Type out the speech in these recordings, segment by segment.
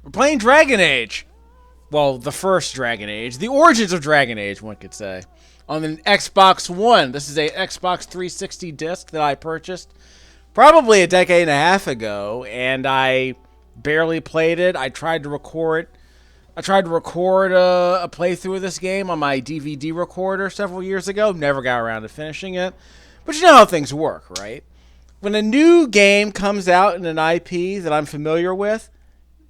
We're playing Dragon Age. Well, the first Dragon Age. The origins of Dragon Age, one could say. On an Xbox One. This is a Xbox 360 disc that I purchased probably a decade and a half ago, and I barely played it. I tried to record a playthrough of this game on my DVD recorder several years ago. Never got around to finishing it. But you know how things work, right? When a new game comes out in an IP that I'm familiar with,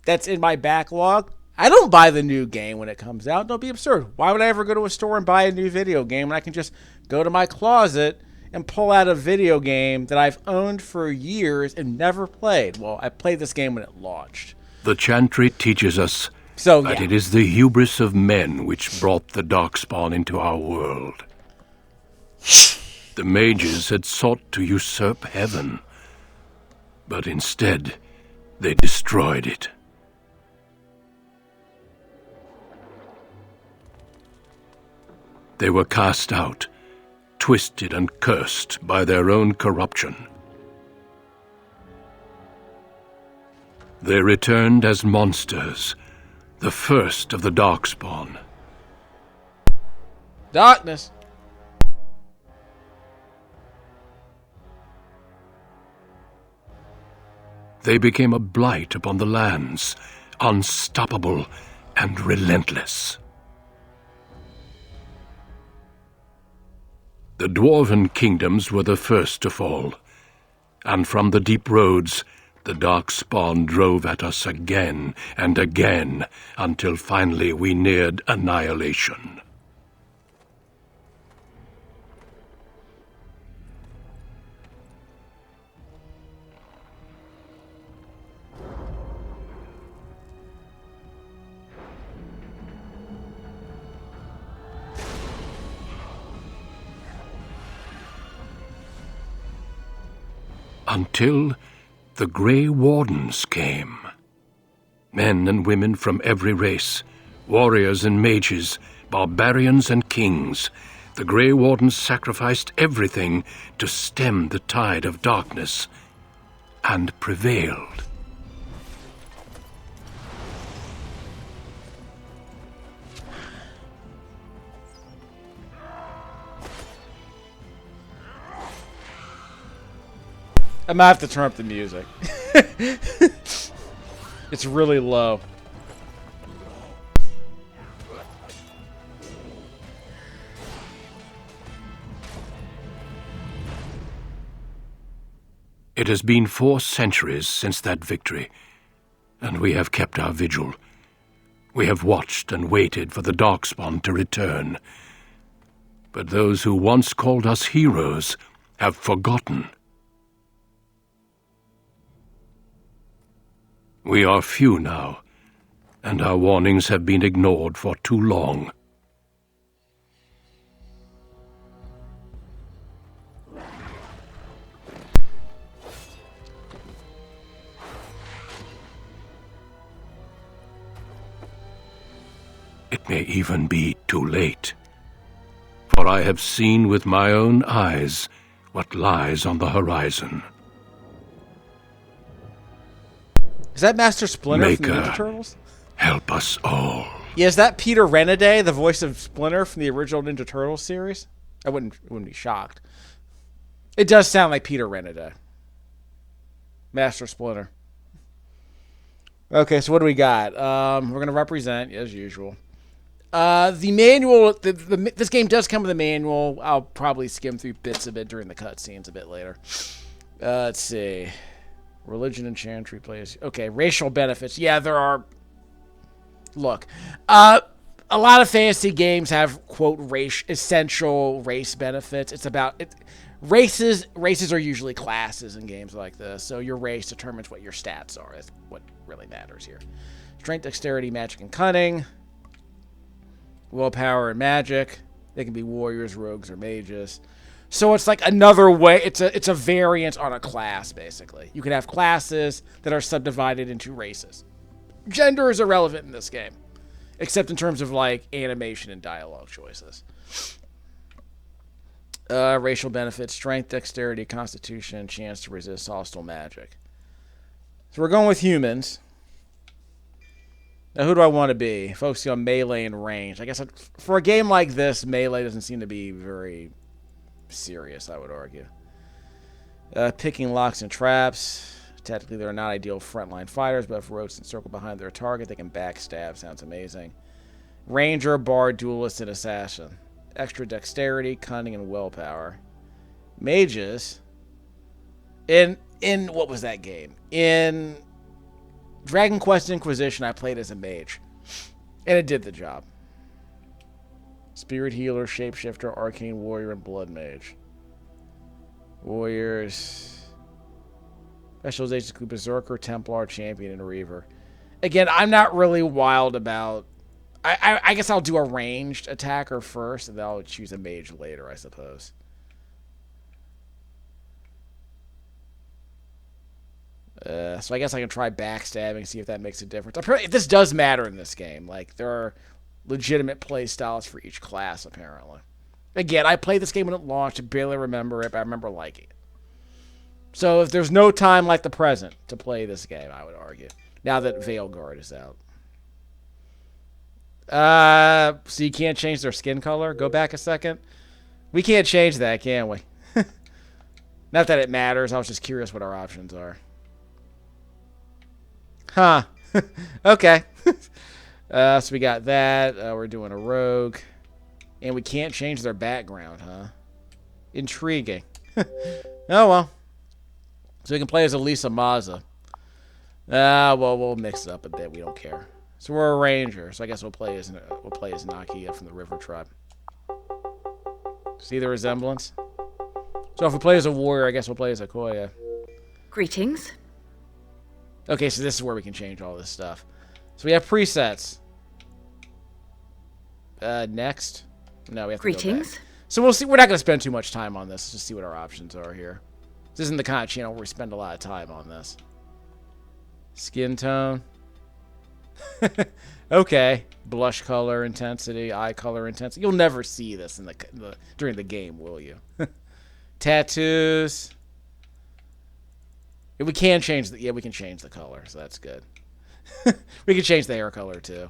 that's in my backlog, I don't buy the new game when it comes out. Don't be absurd. Why would I ever go to a store and buy a new video game when I can just go to my closet and pull out a video game that I've owned for years and never played? Well, I played this game when it launched. The Chantry teaches us that it is the hubris of men which brought the Darkspawn into our world. The mages had sought to usurp heaven, but instead they destroyed it. They were cast out, twisted and cursed by their own corruption. They returned as monsters, the first of the Darkspawn. Darkness. They became a blight upon the lands, unstoppable and relentless. The dwarven kingdoms were the first to fall, and from the deep roads, the Darkspawn drove at us again and again, until finally we neared annihilation. Until the Grey Wardens came. Men and women from every race, warriors and mages, barbarians and kings. The Grey Wardens sacrificed everything to stem the tide of darkness, and prevailed. I might have to turn up the music. It's really low. It has been 4 centuries since that victory, and we have kept our vigil. We have watched and waited for the Darkspawn to return. But those who once called us heroes have forgotten. We are few now, and our warnings have been ignored for too long. It may even be too late, for I have seen with my own eyes what lies on the horizon. Is that Master Splinter Maker, from the Ninja Turtles? Help us all. Yeah, is that Peter Renaday, the voice of Splinter from the original Ninja Turtles series? I wouldn't be shocked. It does sound like Peter Renaday. Master Splinter. Okay, so what do we got? We're going to represent, as usual. The manual, this game does come with a manual. I'll probably skim through bits of it during the cutscenes a bit later. Let's see. Religion and Chantry plays. Okay, racial benefits. Yeah, there are. Look, a lot of fantasy games have, quote, essential race benefits. It's about it. Races are usually classes in games like this, so your race determines what your stats are. That's what really matters here. Strength, dexterity, magic, and cunning. Willpower and magic. They can be warriors, rogues, or mages. So it's like another way. It's a variant on a class, basically. You can have classes that are subdivided into races. Gender is irrelevant in this game, except in terms of like animation and dialogue choices. Racial benefits: strength, dexterity, constitution, chance to resist hostile magic. So we're going with humans. Now, who do I want to be? Focusing on melee and range. I guess for a game like this, melee doesn't seem to be very serious, I would argue. Picking locks and traps. Technically, they're not ideal frontline fighters, but if rogues can circle behind their target, they can backstab. Sounds amazing. Ranger, bard, duelist, and assassin. Extra dexterity, cunning, and willpower. Mages. In what was that game? In Dragon Quest Inquisition, I played as a mage. And it did the job. Spirit healer, shapeshifter, arcane warrior, and blood mage. Warriors. Specializations include berserker, templar, champion, and reaver. Again, I'm not really wild about... I guess I'll do a ranged attacker first, and then I'll choose a mage later, I suppose. So I guess I can try backstabbing, see if that makes a difference. Apparently, this does matter in this game. Like, there are legitimate play styles for each class, apparently. Again, I played this game when it launched. I barely remember it, but I remember liking it. So if there's no time like the present to play this game, I would argue. Now that Veilguard is out. So you can't change their skin color? Go back a second. We can't change that, can we? Not that it matters. I was just curious what our options are. Huh. Okay. So we got that. We're doing a rogue. And we can't change their background, huh? Intriguing. Oh, well. So we can play as Elisa Maza. Well, we'll mix it up a bit. We don't care. So we're a ranger. So I guess we'll play as Nakia from the River Tribe. See the resemblance? So if we play as a warrior, I guess we'll play as Akoya. Greetings. Okay, so this is where we can change all this stuff. So we have presets. Next. No, we have to Greetings. go back. So we'll see. We're not going to spend too much time on this. Let's just see what our options are here. This isn't the kind of channel where we spend a lot of time on this. Skin tone. Okay. Blush color intensity, eye color intensity. You'll never see this in during the game, will you? Tattoos. We can change the we can change the color, so that's good. We can change the hair color too.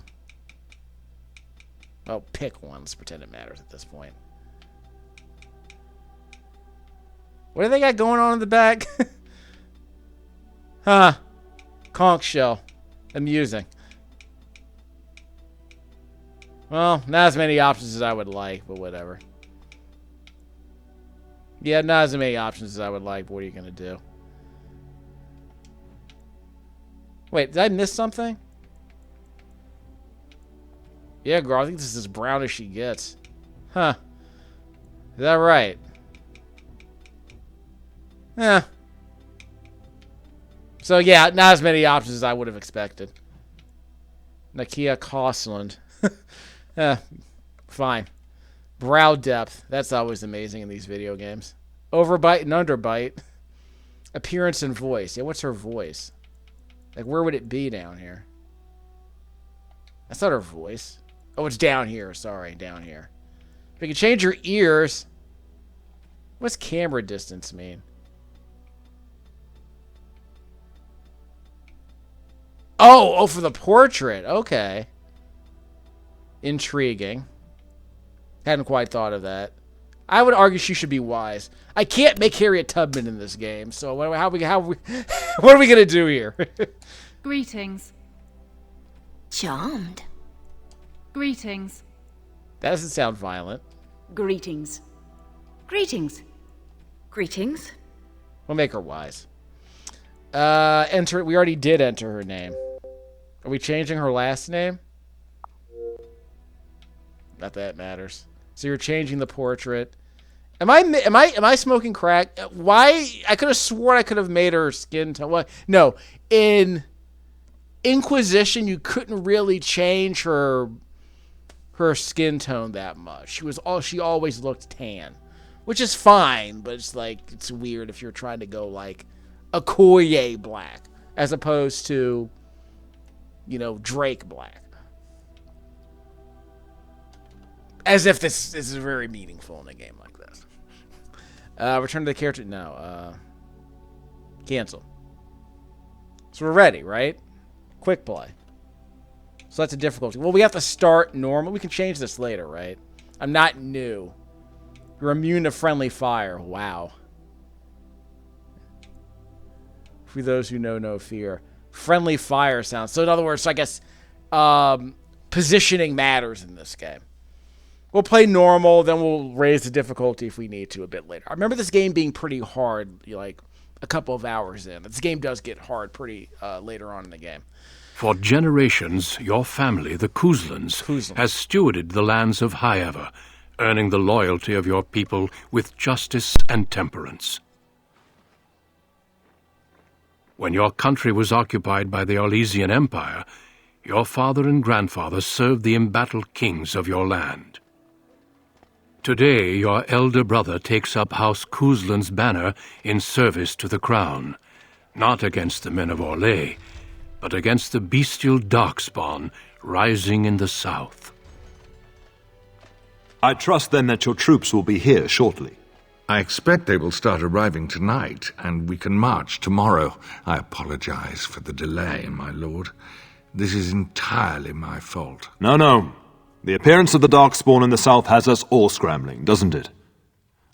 Oh, pick one. Let's pretend it matters at this point. What do they got going on in the back? Huh. Conch shell. Amusing. Well, not as many options as I would like, but whatever. Yeah, not as many options as I would like, but what are you going to do? Wait, did I miss something? Yeah, girl, I think this is as brown as she gets. Huh. Is that right? Yeah. So, yeah, not as many options as I would have expected. Nakia Costland. Fine. Brow depth. That's always amazing in these video games. Overbite and underbite. Appearance and voice. Yeah, what's her voice? Like, where would it be down here? That's not her voice. Oh, it's down here. Sorry, down here. We can change your ears. What's camera distance mean? Oh, for the portrait. Okay. Intriguing. Hadn't quite thought of that. I would argue she should be wise. I can't make Harriet Tubman in this game, so what are we gonna do here? Greetings. Charmed. Greetings. That doesn't sound violent. Greetings. Greetings. Greetings. We'll make her wise. Enter. We already did enter her name. Are we changing her last name? Not that it matters. So you're changing the portrait. Am I smoking crack? Why? I could have sworn I could have made her skin tone. What? No, in Inquisition, you couldn't really change her skin tone that much. She always looked tan, which is fine, but it's like it's weird if you're trying to go like Okoye black as opposed to, you know, Drake black. As if this is very meaningful in a game like this. Return to the character. No. Cancel. So we're ready, right? Quick play. So that's a difficulty. Well, we have to start normal. We can change this later, right? I'm not new. You're immune to friendly fire. Wow. For those who know no fear. Friendly fire sounds. So in other words, I guess positioning matters in this game. We'll play normal, then we'll raise the difficulty if we need to a bit later. I remember this game being pretty hard, like a couple of hours in. This game does get hard pretty later on in the game. For generations, your family, the Kuzlans, has stewarded the lands of Highever, earning the loyalty of your people with justice and temperance. When your country was occupied by the Orlesian Empire, your father and grandfather served the embattled kings of your land. Today, your elder brother takes up House Kuzlan's banner in service to the crown, not against the men of Orlais, but against the bestial darkspawn rising in the south. I trust then that your troops will be here shortly. I expect they will start arriving tonight, and we can march tomorrow. I apologize for the delay, my lord. This is entirely my fault. No. The appearance of the Darkspawn in the south has us all scrambling, doesn't it?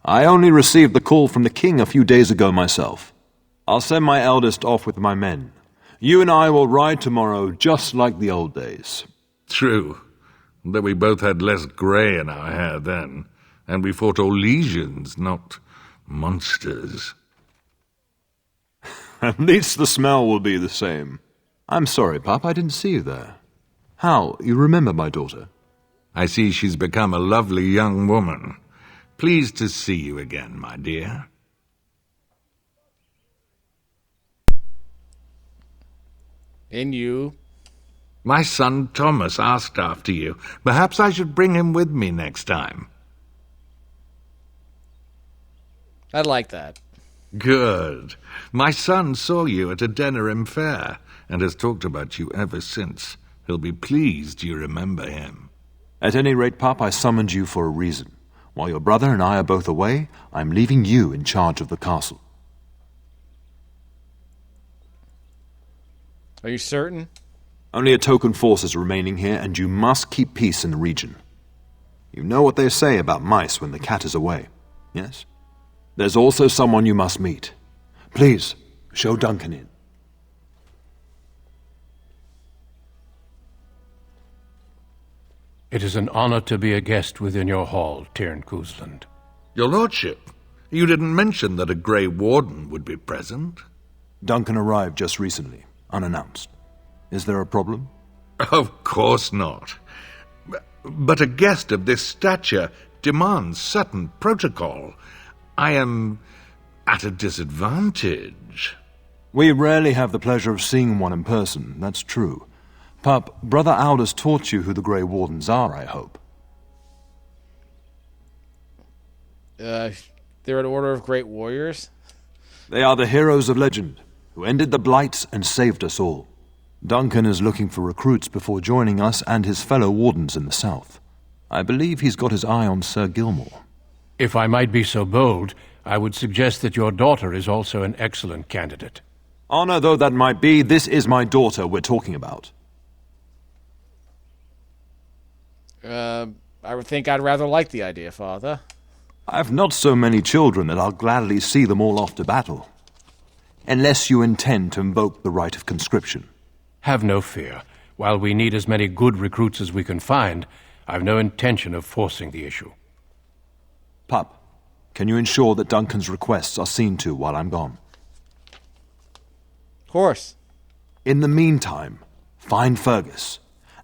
I only received the call from the king a few days ago myself. I'll send my eldest off with my men. You and I will ride tomorrow just like the old days. True, though we both had less grey in our hair then, and we fought Orlesians, not monsters. At least the smell will be the same. I'm sorry, Pop, I didn't see you there. How, you remember my daughter? I see she's become a lovely young woman. Pleased to see you again, my dear. And you? My son Thomas asked after you. Perhaps I should bring him with me next time. I'd like that. Good. My son saw you at a Denerim fair, and has talked about you ever since. He'll be pleased you remember him. At any rate, Pop, I summoned you for a reason. While your brother and I are both away, I'm leaving you in charge of the castle. Are you certain? Only a token force is remaining here, and you must keep peace in the region. You know what they say about mice when the cat is away, yes? There's also someone you must meet. Please, show Duncan in. It is an honor to be a guest within your hall, Tyrn Kuzland. Your lordship, you didn't mention that a Grey Warden would be present. Duncan arrived just recently, unannounced. Is there a problem? Of course not. But a guest of this stature demands certain protocol. I am at a disadvantage. We rarely have the pleasure of seeing one in person, that's true. Pup, Brother Aldous taught you who the Grey Wardens are, I hope. They're an order of great warriors? They are the heroes of legend, who ended the Blights and saved us all. Duncan is looking for recruits before joining us and his fellow wardens in the south. I believe he's got his eye on Sir Gilmore. If I might be so bold, I would suggest that your daughter is also an excellent candidate. Honor though that might be, this is my daughter we're talking about. I would think I'd rather like the idea, Father. I've not so many children that I'll gladly see them all off to battle. Unless you intend to invoke the right of conscription. Have no fear. While we need as many good recruits as we can find, I've no intention of forcing the issue. Pup, can you ensure that Duncan's requests are seen to while I'm gone? Of course. In the meantime, find Fergus,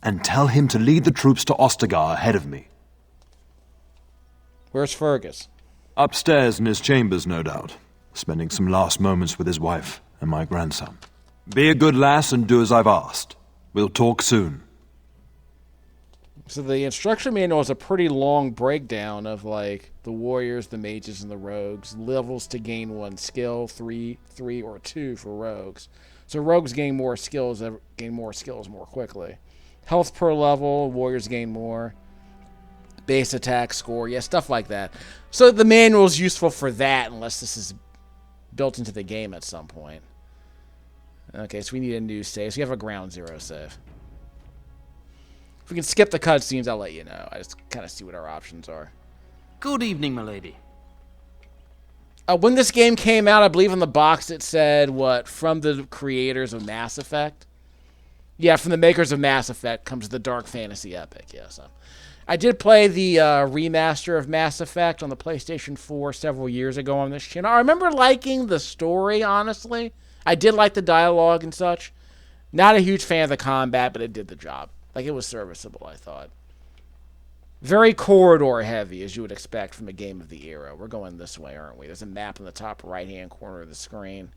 and tell him to lead the troops to Ostagar ahead of me. Where's Fergus? Upstairs in his chambers, no doubt, spending some last moments with his wife and my grandson. Be a good lass and do as I've asked. We'll talk soon. So the instruction manual is a pretty long breakdown of, like, the warriors, the mages, and the rogues. Levels to gain 1 skill, 3, or 2 for rogues. So rogues gain more skills more quickly. Health per level, warriors gain more. Base attack score, yeah, stuff like that. So the manual is useful for that, unless this is built into the game at some point. Okay, so we need a new save. So you have a ground zero save. If we can skip the cutscenes, I'll let you know. I just kind of see what our options are. Good evening, milady. When this game came out, I believe on the box it said, from the creators of Mass Effect? Yeah, from the makers of Mass Effect comes the Dark Fantasy Epic, yeah, so. I did play the remaster of Mass Effect on the PlayStation 4 several years ago on this channel. I remember liking the story, honestly. I did like the dialogue and such. Not a huge fan of the combat, but it did the job. Like, it was serviceable, I thought. Very corridor heavy, as you would expect from a game of the era. We're going this way, aren't we? There's a map in the top right-hand corner of the screen.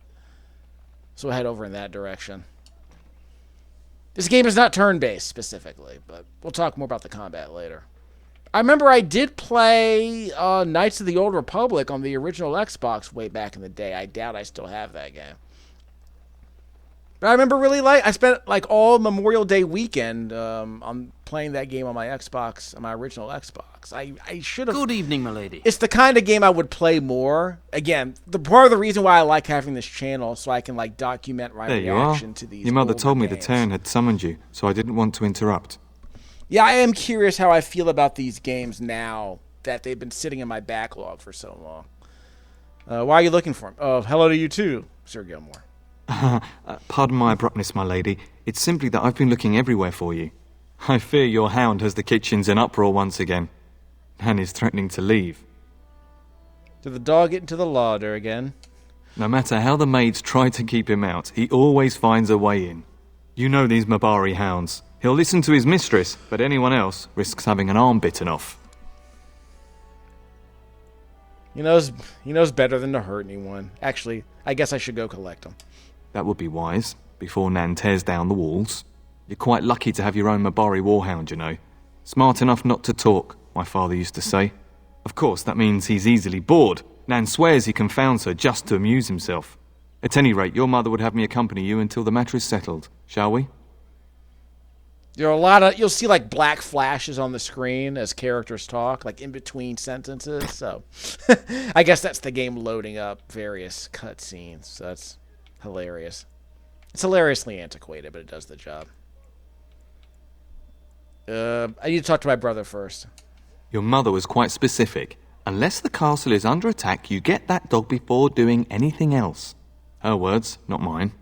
So we'll head over in that direction. This game is not turn-based, specifically, but we'll talk more about the combat later. I remember I did play Knights of the Old Republic on the original Xbox way back in the day. I doubt I still have that game. But I remember I spent all Memorial Day weekend on playing that game on my Xbox, on my original Xbox. I should have. Good evening, milady. It's the kind of game I would play more. Again, part of the reason why I like having this channel, so I can document my reaction to these. Your mother told me the games. Terran had summoned you, so I didn't want to interrupt. Yeah, I am curious how I feel about these games now that they've been sitting in my backlog for so long. Why are you looking for them? Oh, hello to you too, Sir Gilmore. Pardon my abruptness, my lady. It's simply that I've been looking everywhere for you. I fear your hound has the kitchens in uproar once again, and is threatening to leave. Did the dog get into the larder again? No matter how the maids try to keep him out, he always finds a way in. You know these Mabari hounds. He'll listen to his mistress, but anyone else risks having an arm bitten off. He knows better than to hurt anyone. Actually, I guess I should go collect him. That would be wise, before Nan tears down the walls. You're quite lucky to have your own Mabari warhound, you know. Smart enough not to talk, my father used to say. Of course, that means he's easily bored. Nan swears he confounds her just to amuse himself. At any rate, your mother would have me accompany you until the matter is settled, shall we? There are you'll see black flashes on the screen as characters talk, in between sentences, so I guess that's the game loading up various cutscenes, so that's hilarious. It's hilariously antiquated, but it does the job. I need to talk to my brother first. Your mother was quite specific. Unless the castle is under attack, you get that dog before doing anything else. Her words, not mine.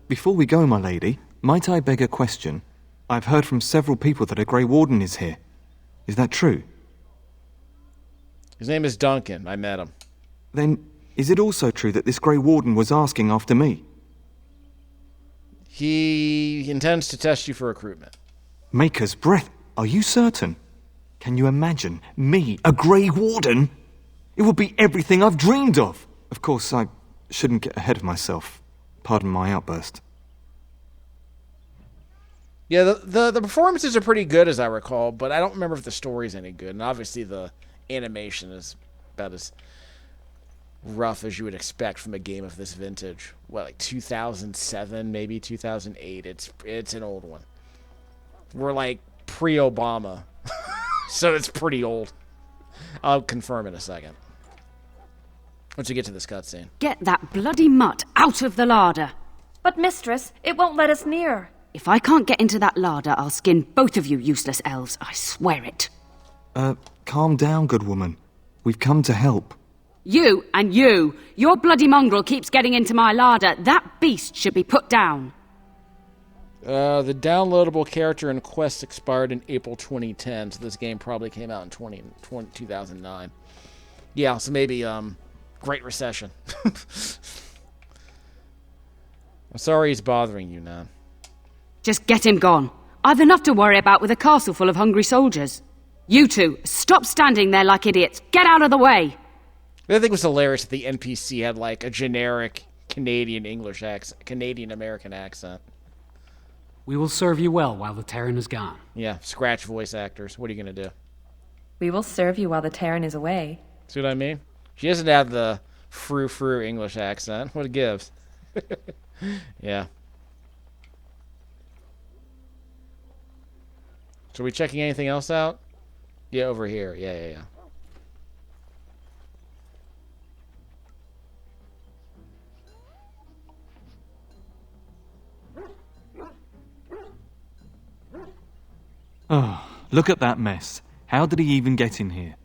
Before we go, my lady, might I beg a question? I've heard from several people that a Grey Warden is here. Is that true? His name is Duncan. I met him. Then, is it also true that this Grey Warden was asking after me? He intends to test you for recruitment. Maker's breath. Are you certain? Can you imagine me, a Grey Warden? It would be everything I've dreamed of. Of course, I shouldn't get ahead of myself. Pardon my outburst. Yeah, the performances are pretty good, as I recall, but I don't remember if the story's any good. And obviously the animation is about as rough as you would expect from a game of this vintage. 2007, maybe 2008. It's an old one. We're pre-Obama, so it's pretty old. I'll confirm in a second. Once we get to this cutscene. Get that bloody mutt out of the larder. But, mistress, it won't let us near. If I can't get into that larder, I'll skin both of you useless elves. I swear it. Calm down, good woman. We've come to help. You and you. Your bloody mongrel keeps getting into my larder. That beast should be put down. The downloadable character and quest expired in April 2010, so this game probably came out in 2009. Yeah, so maybe, Great Recession. I'm sorry he's bothering you, Nan. Just get him gone. I've enough to worry about with a castle full of hungry soldiers. You two, stop standing there like idiots. Get out of the way. I think it was hilarious that the NPC had a generic Canadian-American accent. We will serve you well while the Terran is gone. Yeah, scratch voice actors. What are you going to do? We will serve you while the Terran is away. See what I mean? She doesn't have the frou-frou English accent. What it gives. Yeah. So are we checking anything else out? Yeah, over here. Yeah. Oh, look at that mess. How did he even get in here?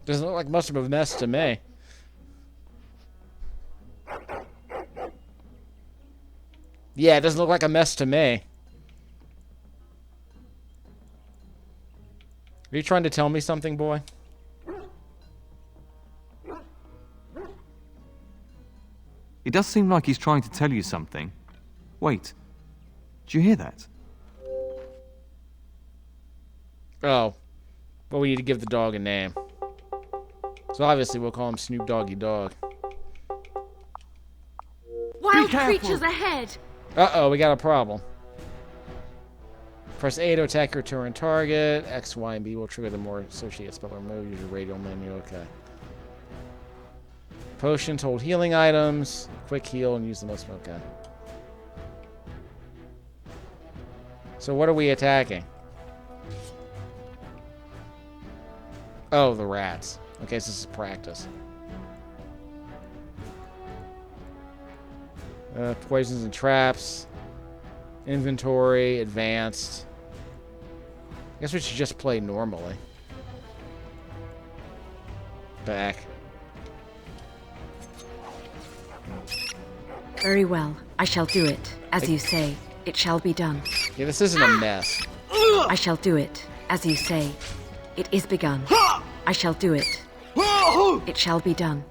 Doesn't look like much of a mess to me. Yeah, it doesn't look like a mess to me. Are you trying to tell me something, boy? It does seem like he's trying to tell you something. Wait. Did you hear that? Oh. Well, we need to give the dog a name. So obviously we'll call him Snoop Doggy Dog. Wild creatures ahead! Uh-oh, we got a problem. Press A to attack your turn target. X, Y, and B will trigger the more associated spell or move. Use your radial menu. Okay. Potions, hold healing items. Quick heal and use the most. Okay. So what are we attacking? Oh, the rats. Okay, so this is practice. Poisons and traps. Inventory, advanced. I guess we should just play normally. Back. Very well. I shall do it. As you say, it shall be done. Yeah, this isn't a mess. I shall do it. As you say, it is begun. I shall do it. It shall be done.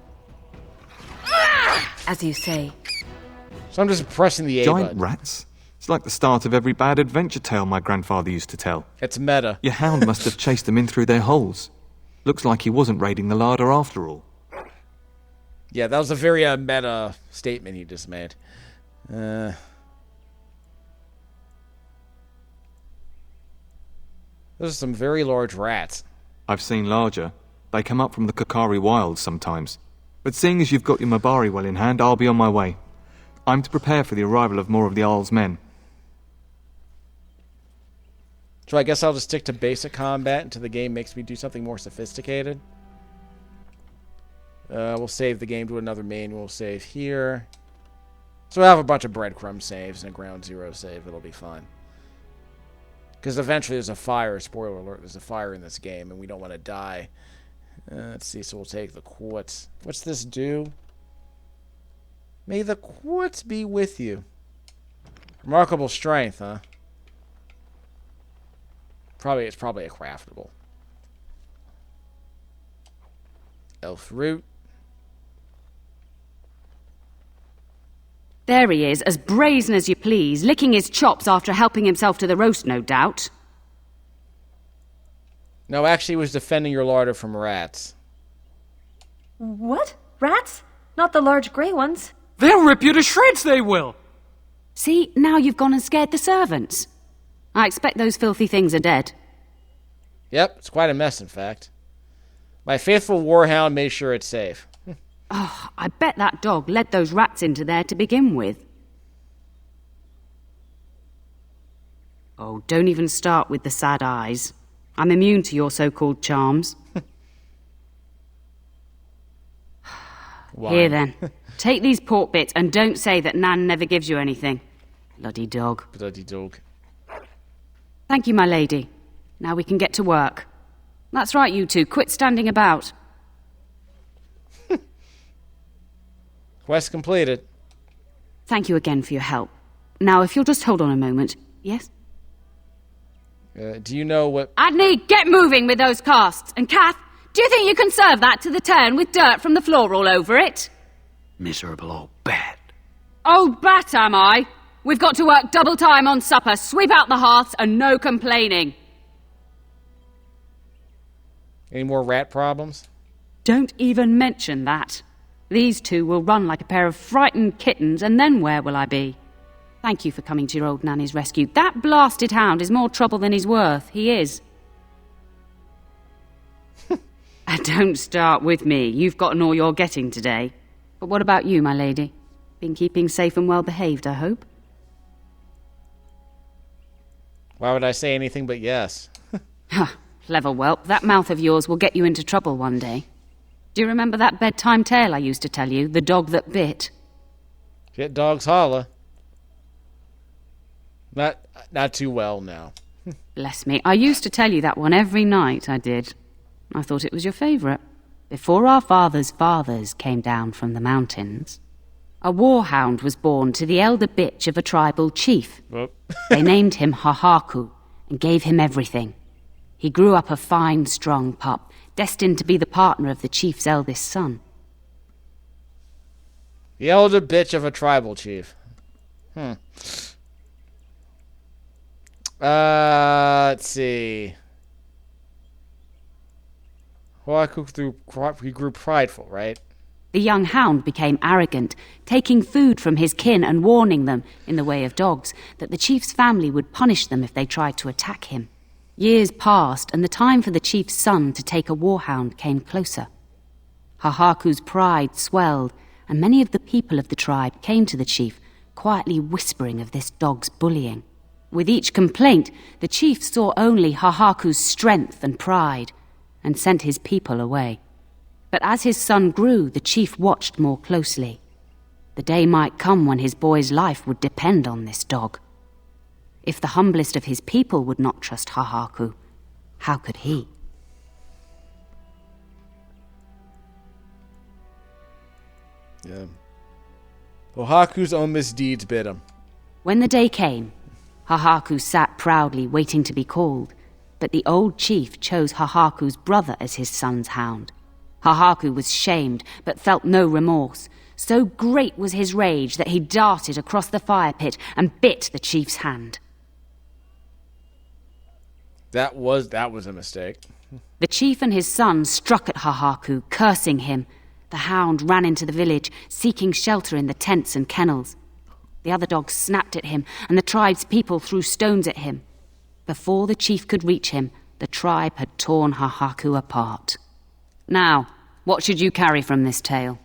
As you say. So I'm just pressing the A Giant button. rats? It's like the start of every bad adventure tale my grandfather used to tell. It's meta. Your hound must have chased them in through their holes. Looks like he wasn't raiding the larder after all. Yeah, that was a very meta statement he just made. Those are some very large rats. I've seen larger. They come up from the Kakari Wilds sometimes. But seeing as you've got your Mabari well in hand, I'll be on my way. I'm to prepare for the arrival of more of the Isle's men. So I guess I'll just stick to basic combat until the game makes me do something more sophisticated. We'll save the game to another manual save here. So we'll have a bunch of breadcrumb saves and a ground zero save. It'll be fine. Because eventually there's a fire. Spoiler alert, there's a fire in this game and we don't want to die. Let's see, so we'll take the quartz. What's this do? May the quartz be with you. Remarkable strength, huh? It's probably a craftable. Elf root. There he is, as brazen as you please, licking his chops after helping himself to the roast, no doubt. No, actually, he was defending your larder from rats. What? Rats? Not the large grey ones. They'll rip you to shreds, they will! See, now you've gone and scared the servants. I expect those filthy things are dead. Yep, it's quite a mess, in fact. My faithful warhound made sure it's safe. Oh, I bet that dog led those rats into there to begin with. Oh, don't even start with the sad eyes. I'm immune to your so-called charms. Here then, take these pork bits and don't say that Nan never gives you anything. Bloody dog. Bloody dog. Thank you, my lady. Now we can get to work. That's right, you two. Quit standing about. Quest completed. Thank you again for your help. Now, if you'll just hold on a moment. Yes? Do you know what... Adney, get moving with those casts. And Kath, do you think you can serve that to the turn with dirt from the floor all over it? Miserable old bat. Old bat, am I? We've got to work double time on supper, sweep out the hearths, and no complaining. Any more rat problems? Don't even mention that. These two will run like a pair of frightened kittens, and then where will I be? Thank you for coming to your old nanny's rescue. That blasted hound is more trouble than he's worth. He is. Don't start with me. You've gotten all you're getting today. But what about you, my lady? Been keeping safe and well behaved, I hope? Why would I say anything but yes? Ha, clever whelp. That mouth of yours will get you into trouble one day. Do you remember that bedtime tale I used to tell you? The dog that bit? Shit dogs holla. Not too well now. Bless me. I used to tell you that one every night, I did. I thought it was your favourite. Before our fathers' fathers came down from the mountains, a warhound was born to the elder bitch of a tribal chief. They named him Hahaku and gave him everything. He grew up a fine, strong pup, destined to be the partner of the chief's eldest son. The elder bitch of a tribal chief. Let's see. He grew prideful, right? The young hound became arrogant, taking food from his kin and warning them, in the way of dogs, that the chief's family would punish them if they tried to attack him. Years passed, and the time for the chief's son to take a warhound came closer. Hahaku's pride swelled, and many of the people of the tribe came to the chief, quietly whispering of this dog's bullying. With each complaint, the chief saw only Hahaku's strength and pride, and sent his people away. But as his son grew, the chief watched more closely. The day might come when his boy's life would depend on this dog. If the humblest of his people would not trust Hahaku, how could he? Yeah. Haku's own misdeeds bit him. When the day came, Hahaku sat proudly waiting to be called, but the old chief chose Hahaku's brother as his son's hound. Hahaku was shamed, but felt no remorse. So great was his rage that he darted across the fire pit and bit the chief's hand. That was a mistake. The chief and his son struck at Hahaku, cursing him. The hound ran into the village, seeking shelter in the tents and kennels. The other dogs snapped at him, and the tribe's people threw stones at him. Before the chief could reach him, the tribe had torn Hahaku apart. Now, what should you carry from this tale?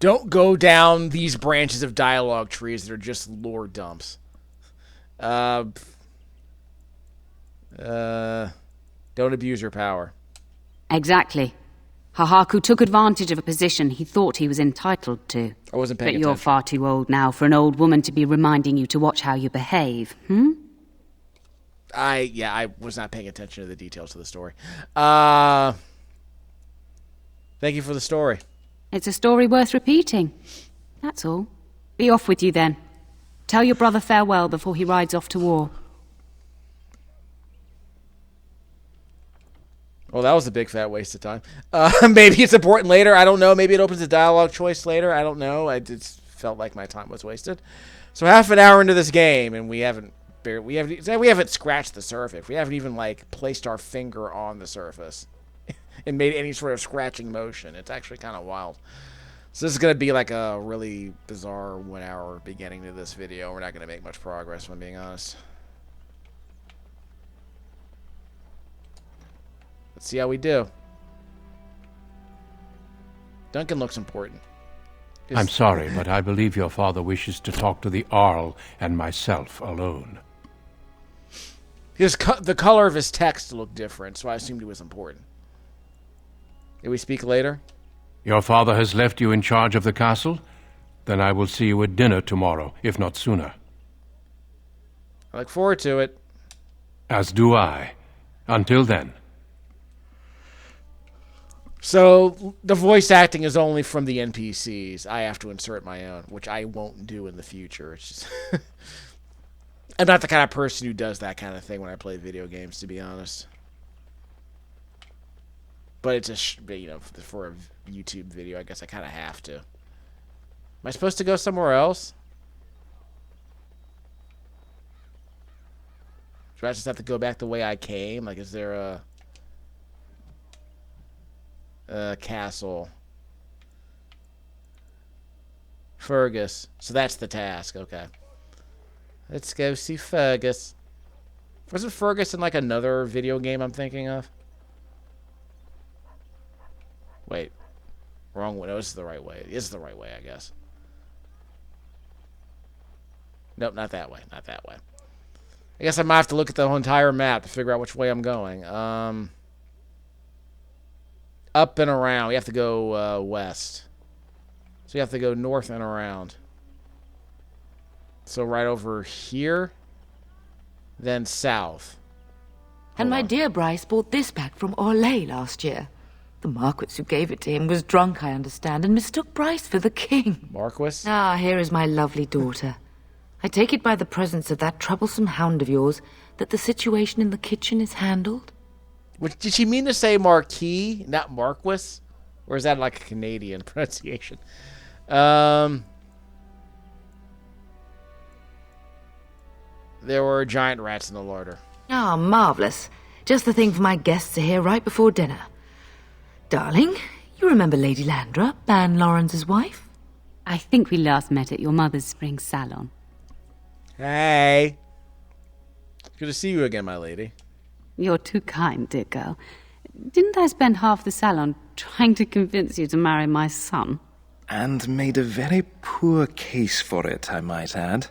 Don't go down these branches of dialogue trees that are just lore dumps. Don't abuse your power. Exactly. Hahaku took advantage of a position he thought he was entitled to. I wasn't paying attention. But you're far too old now for an old woman to be reminding you to watch how you behave, I was not paying attention to the details of the story. Thank you for the story. It's a story worth repeating. That's all. Be off with you then. Tell your brother farewell before he rides off to war. Well, that was a big fat waste of time. Maybe it's important later. I don't know. Maybe it opens a dialogue choice later. I don't know. I just felt like my time was wasted. So half an hour into this game, and we haven't scratched the surface. We haven't even placed our finger on the surface and made any sort of scratching motion. It's actually kind of wild. So this is going to be like a really bizarre 1 hour beginning to this video. We're not going to make much progress, if I'm being honest. Let's see how we do. Duncan looks important. I'm sorry, but I believe your father wishes to talk to the Arl and myself alone. The color of his text looked different, so I assumed he was important. Did we speak later? Your father has left you in charge of the castle? Then I will see you at dinner tomorrow, if not sooner. I look forward to it. As do I. Until then. So, the voice acting is only from the NPCs. I have to insert my own, which I won't do in the future. It's just I'm not the kind of person who does that kind of thing when I play video games, to be honest. But it's for a YouTube video, I guess I kind of have to. Am I supposed to go somewhere else? Do I just have to go back the way I came? Is there a castle? Fergus. So that's the task. Okay. Let's go see Fergus. Wasn't Fergus in another video game I'm thinking of? Wait. Wrong way. No, this is the right way. This is the right way, I guess. Nope, not that way. Not that way. I guess I might have to look at the whole entire map to figure out which way I'm going. Up and around. We have to go west. So you have to go north and around. So right over here, then south. And my dear Bryce bought this back from Orlais last year. The Marquis who gave it to him was drunk, I understand, and mistook Bryce for the king. Marquis? Ah, here is my lovely daughter. I take it by the presence of that troublesome hound of yours that the situation in the kitchen is handled? Which, did she mean to say Marquis, not Marquis? Or is that like a Canadian pronunciation? There were giant rats in the larder. Ah, marvellous. Just the thing for my guests to hear right before dinner. Darling, you remember Lady Landra, Ban Lawrence's wife? I think we last met at your mother's spring salon. Hey. Good to see you again, my lady. You're too kind, dear girl. Didn't I spend half the salon trying to convince you to marry my son? And made a very poor case for it, I might add.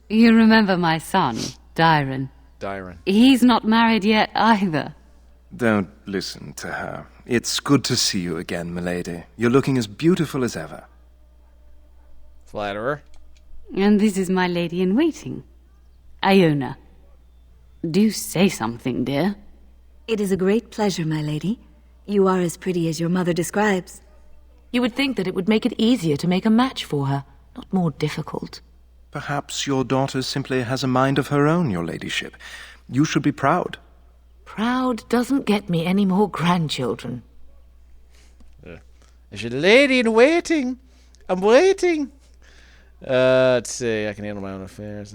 You remember my son, Dyron? Dyron. He's not married yet either. Don't listen to her. It's good to see you again, milady. You're looking as beautiful as ever. Flatterer. And this is my lady-in-waiting, Iona. Do say something, dear. It is a great pleasure, my lady. You are as pretty as your mother describes. You would think that it would make it easier to make a match for her, not more difficult. Perhaps your daughter simply has a mind of her own, your ladyship. You should be proud. Proud doesn't get me any more grandchildren. Is your lady-in-waiting? I'm waiting. Let's see. I can handle my own affairs.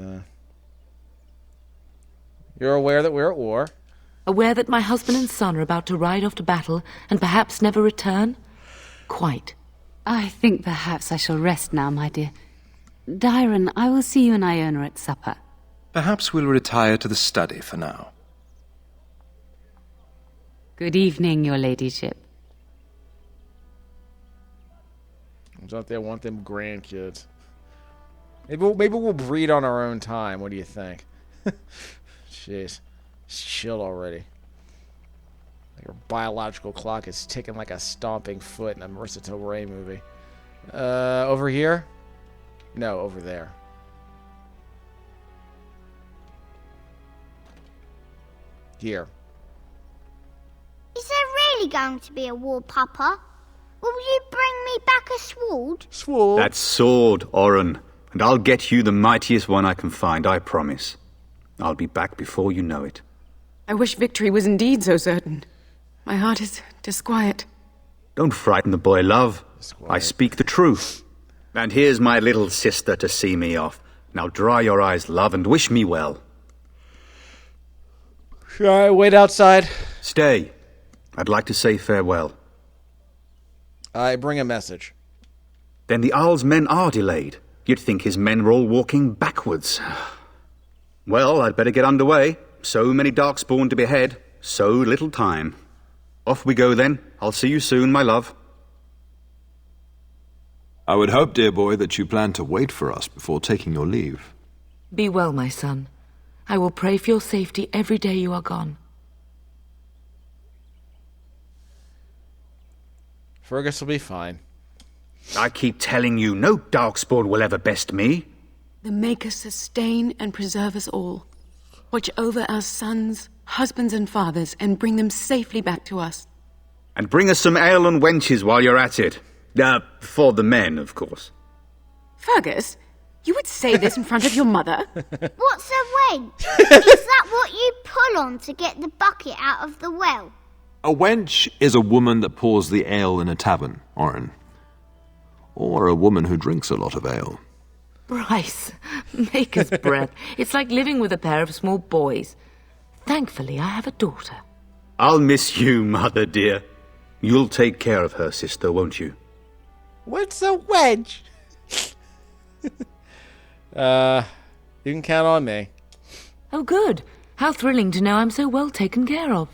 You're aware that we're at war. Aware that my husband and son are about to ride off to battle and perhaps never return? Quite. I think perhaps I shall rest now, my dear. Dyron, I will see you and Iona at supper. Perhaps we'll retire to the study for now. Good evening, your ladyship. Don't they want them grandkids? Maybe we'll breed on our own time. What do you think? Jeez. Just chill already. Your biological clock is ticking like a stomping foot in a Marissa Tomei movie. Over here? No, over there. Here. Is there really going to be a war, Papa? Will you bring me back a sword? Sword? That sword, Oren. And I'll get you the mightiest one I can find, I promise. I'll be back before you know it. I wish victory was indeed so certain. My heart is disquiet. Don't frighten the boy, love. I speak the truth. And here's my little sister to see me off. Now dry your eyes, love, and wish me well. Should I wait outside? Stay. I'd like to say farewell. I bring a message. Then the Owl's men are delayed. You'd think his men were all walking backwards. Well, I'd better get underway. So many Darkspawn to behead. So little time. Off we go then. I'll see you soon, my love. I would hope, dear boy, that you plan to wait for us before taking your leave. Be well, my son. I will pray for your safety every day you are gone. Fergus will be fine. I keep telling you, no Darkspawn will ever best me. The Maker sustain and preserve us all. Watch over our sons, husbands and fathers, and bring them safely back to us. And bring us some ale and wenches while you're at it. For the men, of course. Fergus, you would say this in front of your mother? What's a wench? Is that what you pull on to get the bucket out of the well? A wench is a woman that pours the ale in a tavern, Oren. Or a woman who drinks a lot of ale. Bryce, maker's breath. It's like living with a pair of small boys. Thankfully, I have a daughter. I'll miss you, mother dear. You'll take care of her, sister, won't you? What's a wench? You can count on me. Oh, good. How thrilling to know I'm so well taken care of.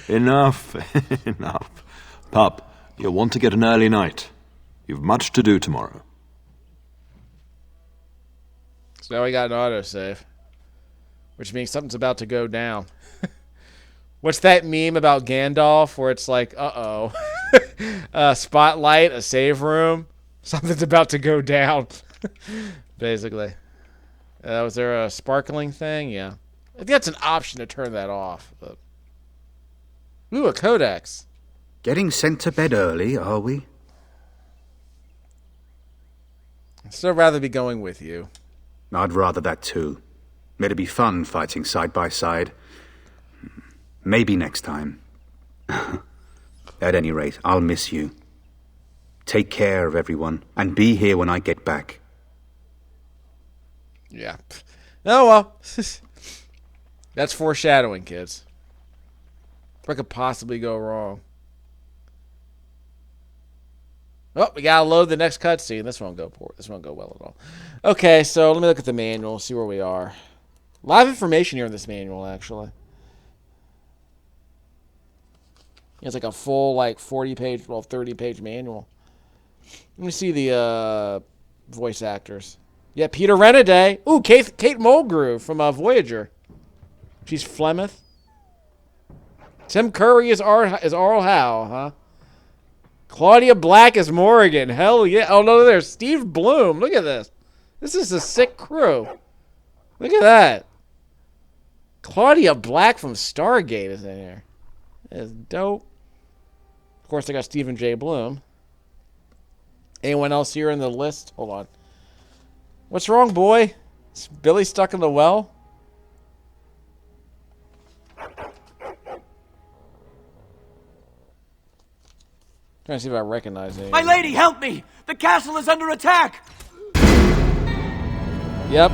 Enough, enough. Pup, you'll want to get an early night. You've much to do tomorrow. So now we got an autosave, which means something's about to go down. What's that meme about Gandalf where it's like, uh-oh, a spotlight, a save room, something's about to go down. Basically. Was there a sparkling thing? Yeah. I think that's an option to turn that off. But... Ooh, a codex. Getting sent to bed early, are we? I'd still rather be going with you. I'd rather that too. It'd be fun fighting side by side. Maybe next time. At any rate, I'll miss you. Take care of everyone, and be here when I get back. Yeah. Oh, well. That's foreshadowing, kids. What could possibly go wrong? Oh, we gotta load the next cutscene. This won't go poor. This won't go well at all. Okay, so let me look at the manual, see where we are. A lot of information here in this manual, actually. It's like a full, 40-page, 30-page manual. Let me see the voice actors. Yeah, Peter Renaday. Ooh, Kate Mulgrew from Voyager. She's Flemeth. Tim Curry is Arl Howe, huh? Claudia Black is Morrigan. Hell yeah. Oh, no, there's Steve Bloom. Look at this. This is a sick crew. Look at that. Claudia Black from Stargate is in here. That's dope. Of course, I got Stephen J. Bloom. Anyone else here in the list? Hold on. What's wrong, boy? Is Billy stuck in the well? Trying to see if I recognize anyone. My lady, help me! The castle is under attack! Yep.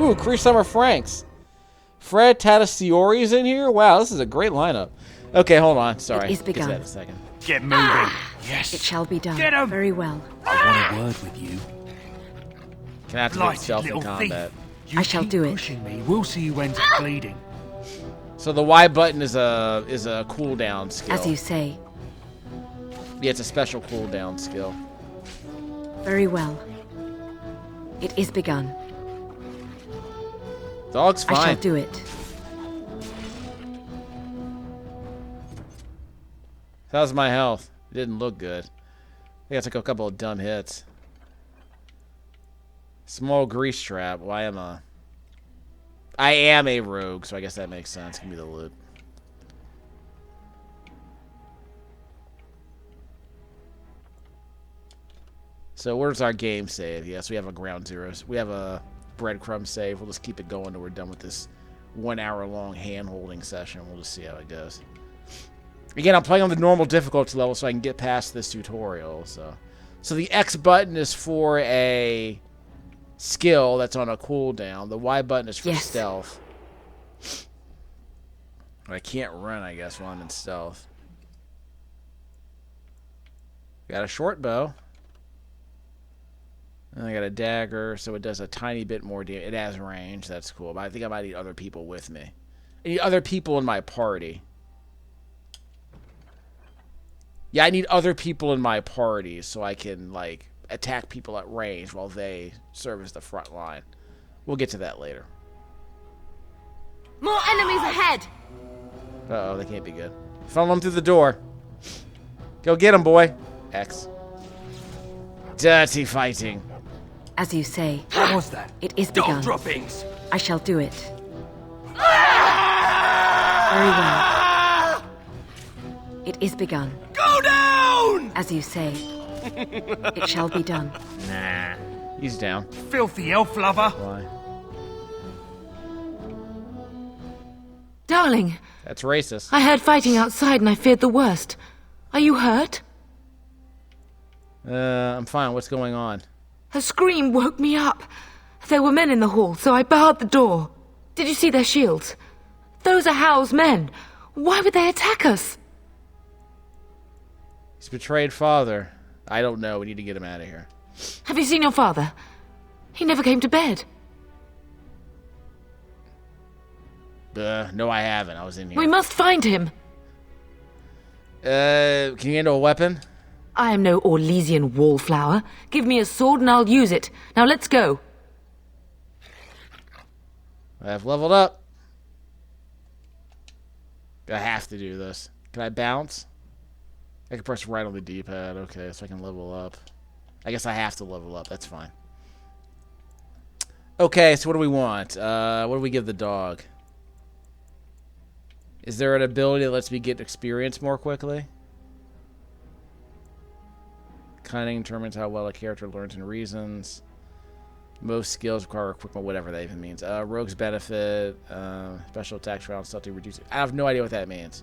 Ooh, Cree Summer Franks. Fred Tatasciori's in here? Wow, this is a great lineup. Okay, hold on. Sorry. It is begun. Get that in a second. Get moving. Yes. It shall be done. Get him! Very well. I want a word with you. Can I have to get stealth in combat? I shall do it. Pushing me. We'll see you end up bleeding. So the Y button is a cooldown skill. As you say. Yeah, it's a special cooldown skill. Very well. It is begun. Dog's fine. I shall do it. How's my health? It didn't look good. I think I took a couple of dumb hits. Small grease trap. Why am I am a rogue, so I guess that makes sense. Give me the loot. So where's our game save? Yes, we have a ground zeros. We have a breadcrumb save. We'll just keep it going until we're done with this 1 hour long hand holding session. We'll just see how it goes. Again, I'm playing on the normal difficulty level so I can get past this tutorial. So the X button is for a skill that's on a cooldown. The Y button is for stealth. I can't run, I guess, while I'm in stealth. Got a short bow. And I got a dagger, so it does a tiny bit more damage. It has range, that's cool. But I think I might need other people with me. I need other people in my party. Yeah, I need other people in my party so I can, attack people at range while they serve as the front line. We'll get to that later. More enemies ahead! Uh-oh, they can't be good. Funnel them through the door. Go get them, boy. X. Dirty fighting. As you say. What was that? It is begun. Dog droppings! I shall do it. Very well. It is begun. Go down! As you say. It shall be done. Nah. He's down. Filthy elf lover. Why? Darling. That's racist. I heard fighting outside and I feared the worst. Are you hurt? I'm fine. What's going on? Her scream woke me up. There were men in the hall, so I barred the door. Did you see their shields? Those are Howe's men. Why would they attack us? He's betrayed father. I don't know. We need to get him out of here. Have you seen your father? He never came to bed. No, I haven't. I was in here. We must find him. Can you handle a weapon? I am no Orlesian wallflower. Give me a sword and I'll use it. Now let's go. I've leveled up. I have to do this. Can I bounce? I can press right on the D-pad. Okay, so I can level up. I guess I have to level up. That's fine. Okay, so what do we want? What do we give the dog? Is there an ability that lets me get experience more quickly? Cunning determines how well a character learns and reasons. Most skills require equipment, whatever that even means. Rogue's benefit, special attacks round, stealthy reduce. I have no idea what that means.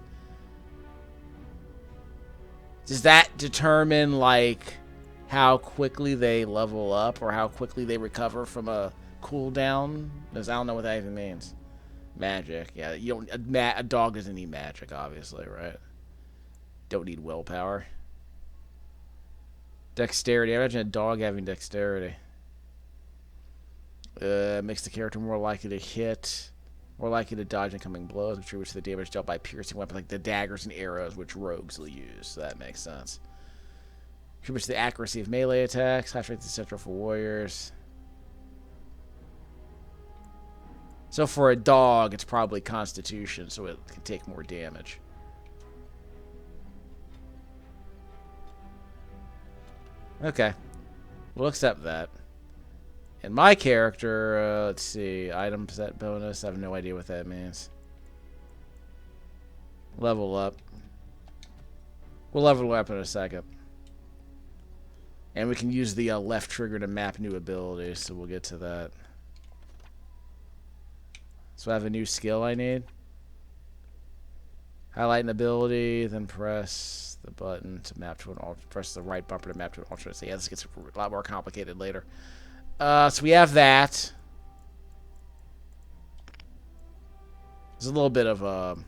Does that determine, like, how quickly they level up or how quickly they recover from a cooldown? Because I don't know what that even means. Magic, yeah. You don't. A dog doesn't need magic, obviously, right? Don't need willpower. Dexterity. I imagine a dog having dexterity. Makes the character more likely to hit, more likely to dodge incoming blows, contributes to the damage dealt by piercing weapons like the daggers and arrows, which rogues will use. So that makes sense. Contributes to the accuracy of melee attacks. High strength is essential for warriors. So for a dog, it's probably Constitution, so it can take more damage. Okay. We'll accept that. And my character, let's see, item set bonus. I have no idea what that means. Level up. We'll level up in a second. And we can use the left trigger to map new abilities, so we'll get to that. So I have a new skill I need. Highlight an ability, then press the button to map to an alternate. Press the right bumper to map to an alternate. So yeah, this gets a lot more complicated later. So we have that. There's a little bit of yeah,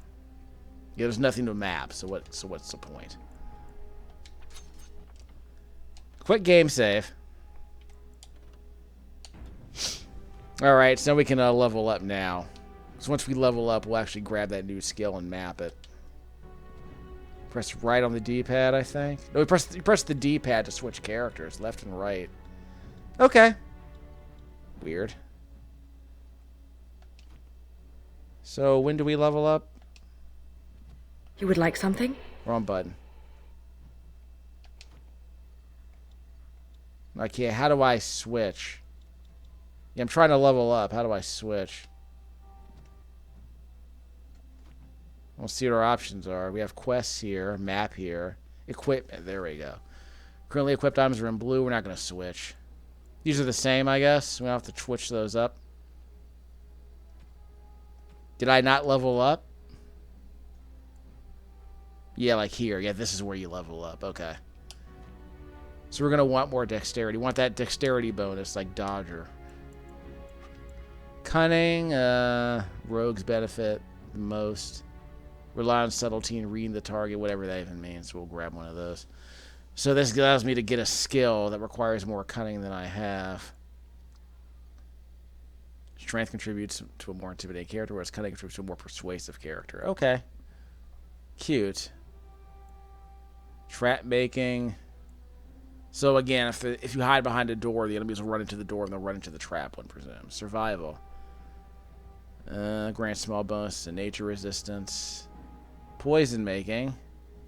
there's nothing to map. So what's the point? Quick game save. All right, so now we can level up now. So once we level up, we'll actually grab that new skill and map it. Press right on the D-pad, I think. No, you press the D-pad to switch characters, left and right. Okay. Weird. So when do we level up? You would like something? Wrong button. Okay, how do I switch? Yeah, I'm trying to level up. How do I switch? We'll see what our options are. We have quests here, map here, equipment. There we go. Currently equipped items are in blue. We're not going to switch. These are the same, I guess. We don't have to switch those up. Did I not level up? Yeah, like here. Yeah, this is where you level up. Okay. So we're going to want more dexterity. We want that dexterity bonus like Dodger. Cunning. Rogues benefit the most. Rely on subtlety and reading the target, whatever that even means. We'll grab one of those. So this allows me to get a skill that requires more cunning than I have. Strength contributes to a more intimidating character, whereas cunning contributes to a more persuasive character. Okay. Cute. Trap making. So again, if you hide behind a door, the enemies will run into the door and they'll run into the trap, one presumes. Survival. Grant small bonus to nature resistance. Poison making.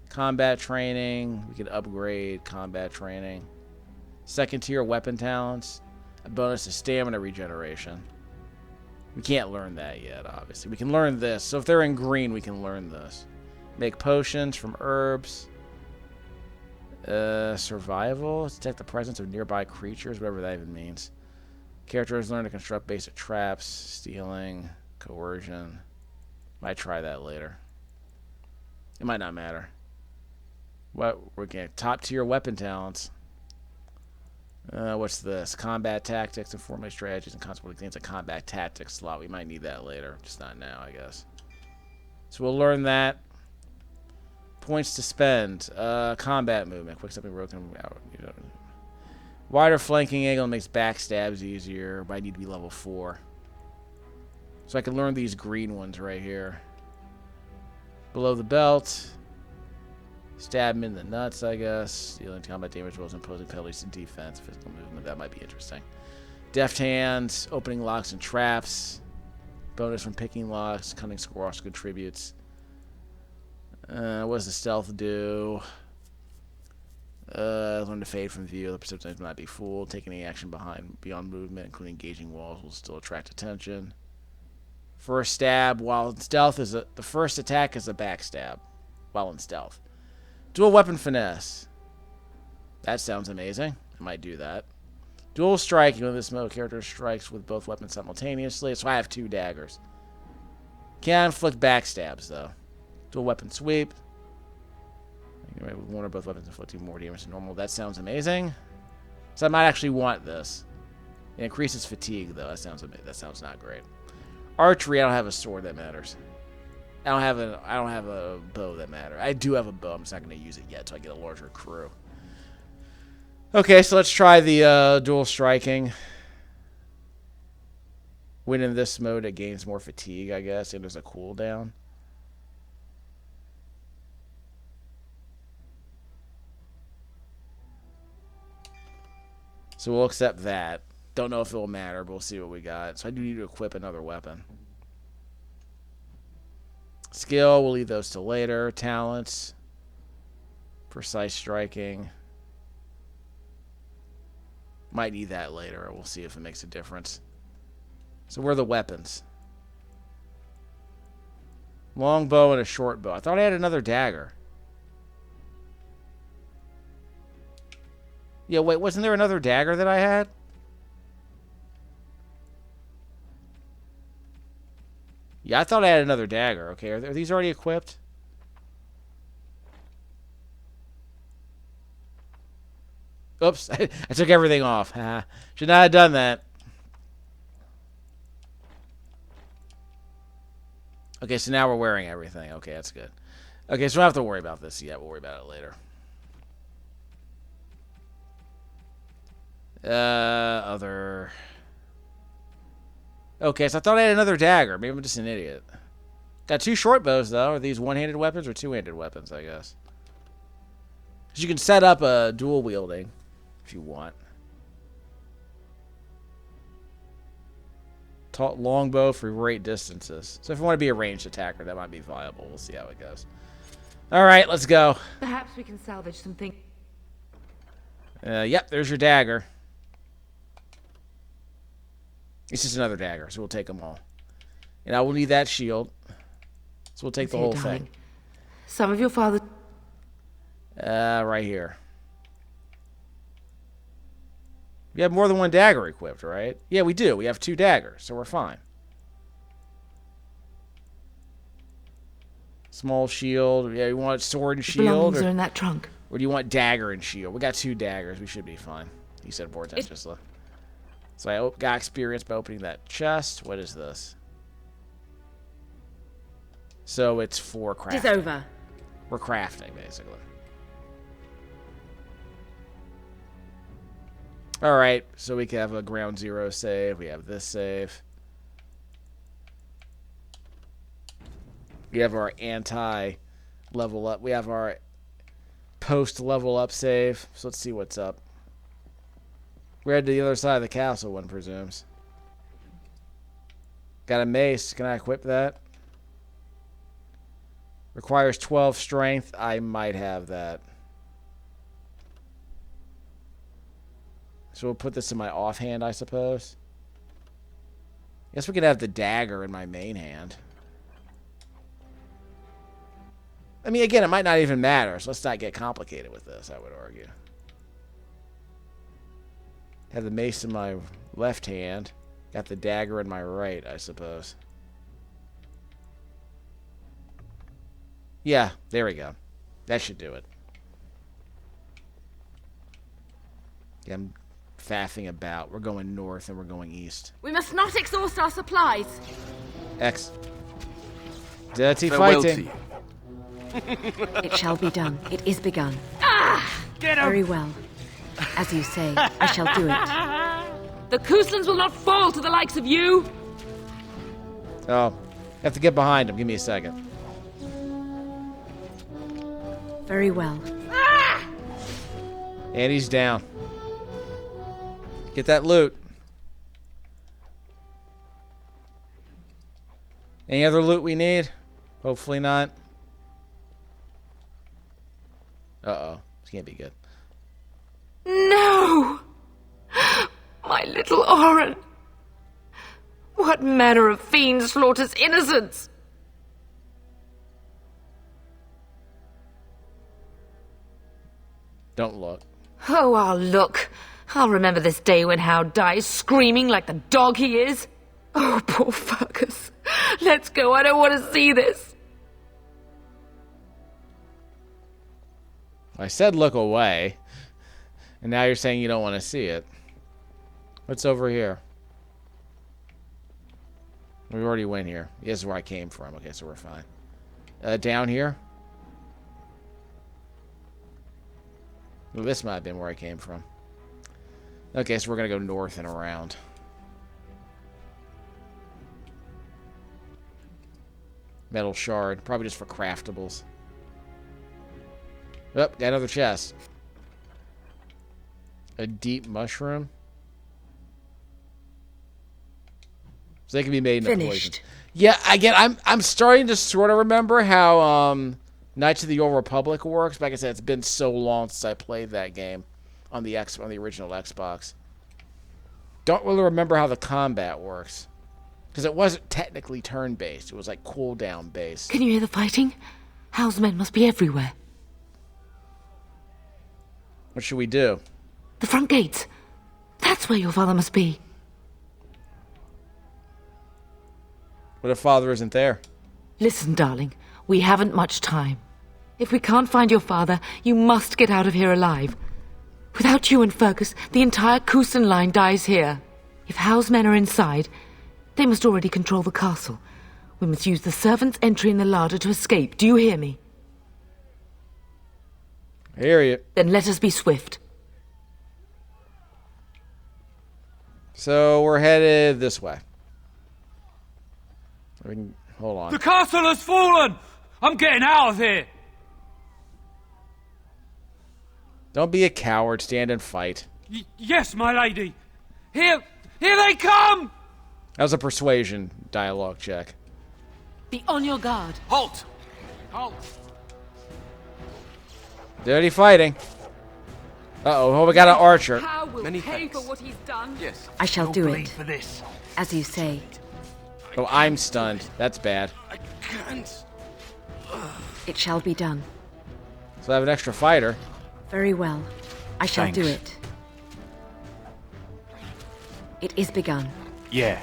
Combat training. We can upgrade combat training. Second tier weapon talents. A bonus to stamina regeneration. We can't learn that yet, obviously. We can learn this. So if they're in green, we can learn this. Make potions from herbs. Survival. Detect the presence of nearby creatures, whatever that even means. Characters learn to construct basic traps. Stealing. Coercion. Might try that later. It might not matter. What we're getting top tier weapon talents. What's this? Combat tactics and formulate strategies and consequently contains a combat tactics slot. We might need that later, just not now, I guess. So we'll learn that. Points to spend. Combat movement. Quick stepping broken out. You know. Wider flanking angle makes backstabs easier, but I need to be level 4. So I can learn these green ones right here. Below the belt. Stab him in the nuts, I guess. Dealing combat damage while imposing penalties to defense. Physical movement, that might be interesting. Deft hands, opening locks and traps. Bonus from picking locks. Cunning score also contributes. What does the stealth do? Learn to fade from view. The perception might be full. Taking any action beyond movement, including engaging walls, will still attract attention. First stab while in stealth the first attack is a backstab while in stealth. Dual weapon finesse. That sounds amazing. I might do that. Dual striking. When this mode, character strikes with both weapons simultaneously. So I have 2 daggers. Can't inflict backstabs though. Dual weapon sweep. With one or both weapons inflicting more damage than normal. That sounds amazing. So I might actually want this. It increases fatigue though. That sounds not great. Archery. I don't have a sword that matters. I don't have a bow that matters. I do have a bow. I'm just not going to use it yet until I get a larger crew. Okay, so let's try the dual striking. When in this mode, it gains more fatigue, I guess, and there's a cooldown. So we'll accept that. Don't know if it will matter, but we'll see what we got. So I do need to equip another weapon. Skill, we'll leave those till later. Talents. Precise striking. Might need that later. We'll see if it makes a difference. So where are the weapons? Long bow and a short bow. I thought I had another dagger. Yeah, wait, wasn't there another dagger that I had? Yeah, I thought I had another dagger. Okay, are these already equipped? Oops, I took everything off. Should not have done that. Okay, so now we're wearing everything. Okay, that's good. Okay, so we don't have to worry about this yet. We'll worry about it later. Other... Okay, so I thought I had another dagger. Maybe I'm just an idiot. Got 2 short bows, though. Are these one-handed weapons or two-handed weapons, I guess? Because you can set up a dual wielding if you want. Longbow for great distances. So if you want to be a ranged attacker, that might be viable. We'll see how it goes. All right, let's go. Perhaps we can salvage something. Yep, there's your dagger. It's just another dagger, so we'll take them all. And I will need that shield. So we'll take the whole thing. Some of your father... Right here. We have more than one dagger equipped, right? Yeah, we do. We have 2 daggers, so we're fine. Small shield. Yeah, you want sword and shield? Belongings are in that trunk. Or do you want dagger and shield? We got 2 daggers. We should be fine. You said portentously. So I got experience by opening that chest. What is this? So it's for crafting. It is over. We're crafting, basically. Alright, so we can have a ground zero save. We have this save. We have our anti-level up. We have our post-level up save. So let's see what's up. We're at the other side of the castle, one presumes. Got a mace. Can I equip that? Requires 12 strength. I might have that. So we'll put this in my offhand, I suppose. Guess we could have the dagger in my main hand. I mean, again, it might not even matter, so let's not get complicated with this, I would argue. Have the mace in my left hand. Got the dagger in my right, I suppose. Yeah, there we go. That should do it. Yeah, I'm faffing about. We're going north and we're going east. We must not exhaust our supplies. Dirty Farewell fighting. to you. It shall be done. It is begun. Get him! Very well. As you say, I shall do it. The Kuslans will not fall to the likes of you. Oh, have to get behind him. Give me a second. Very well. And he's down. Get that loot. Any other loot we need? Hopefully not. Uh-oh. This can't be good. No! My little Oren! What manner of fiend slaughters innocents? Don't look. Oh, I'll look. I'll remember this day when Hal dies screaming like the dog he is. Oh, poor Fergus. Let's go. I don't want to see this. I said look away. And now you're saying you don't want to see it. What's over here? We already went here. This is where I came from. Okay, so we're fine. Down here? Well, this might have been where I came from. Okay, so we're going to go north and around. Metal shard. Probably just for craftables. Oh, got another chest. A deep mushroom. So they can be made into poison. Yeah, again, I'm starting to sort of remember how Knights of the Old Republic works. But like I said, it's been so long since I played that game on the original Xbox. Don't really remember how the combat works. Because it wasn't technically turn-based. It was like cooldown-based. Can you hear the fighting? Hal's men must be everywhere. What should we do? The front gates. That's where your father must be. What if father isn't there? Listen, darling. We haven't much time. If we can't find your father, you must get out of here alive. Without you and Fergus, the entire Kusen line dies here. If Hal's men are inside, they must already control the castle. We must use the servants' entry in the larder to escape. Do you hear me? I hear you. Then let us be swift. So we're headed this way. Hold on. The castle has fallen! I'm getting out of here! Don't be a coward. Stand and fight. Yes, my lady. Here they come! That was a persuasion dialogue check. Be on your guard. Halt! Halt! Dirty fighting. Uh-oh, we got an archer. How will pay for what he's done? Yes. I shall do it. For this. As you say. Oh, I'm stunned. That's bad. I can't. It shall be done. So I have an extra fighter. Very well. I shall Thanks. do it. It is begun. Yeah.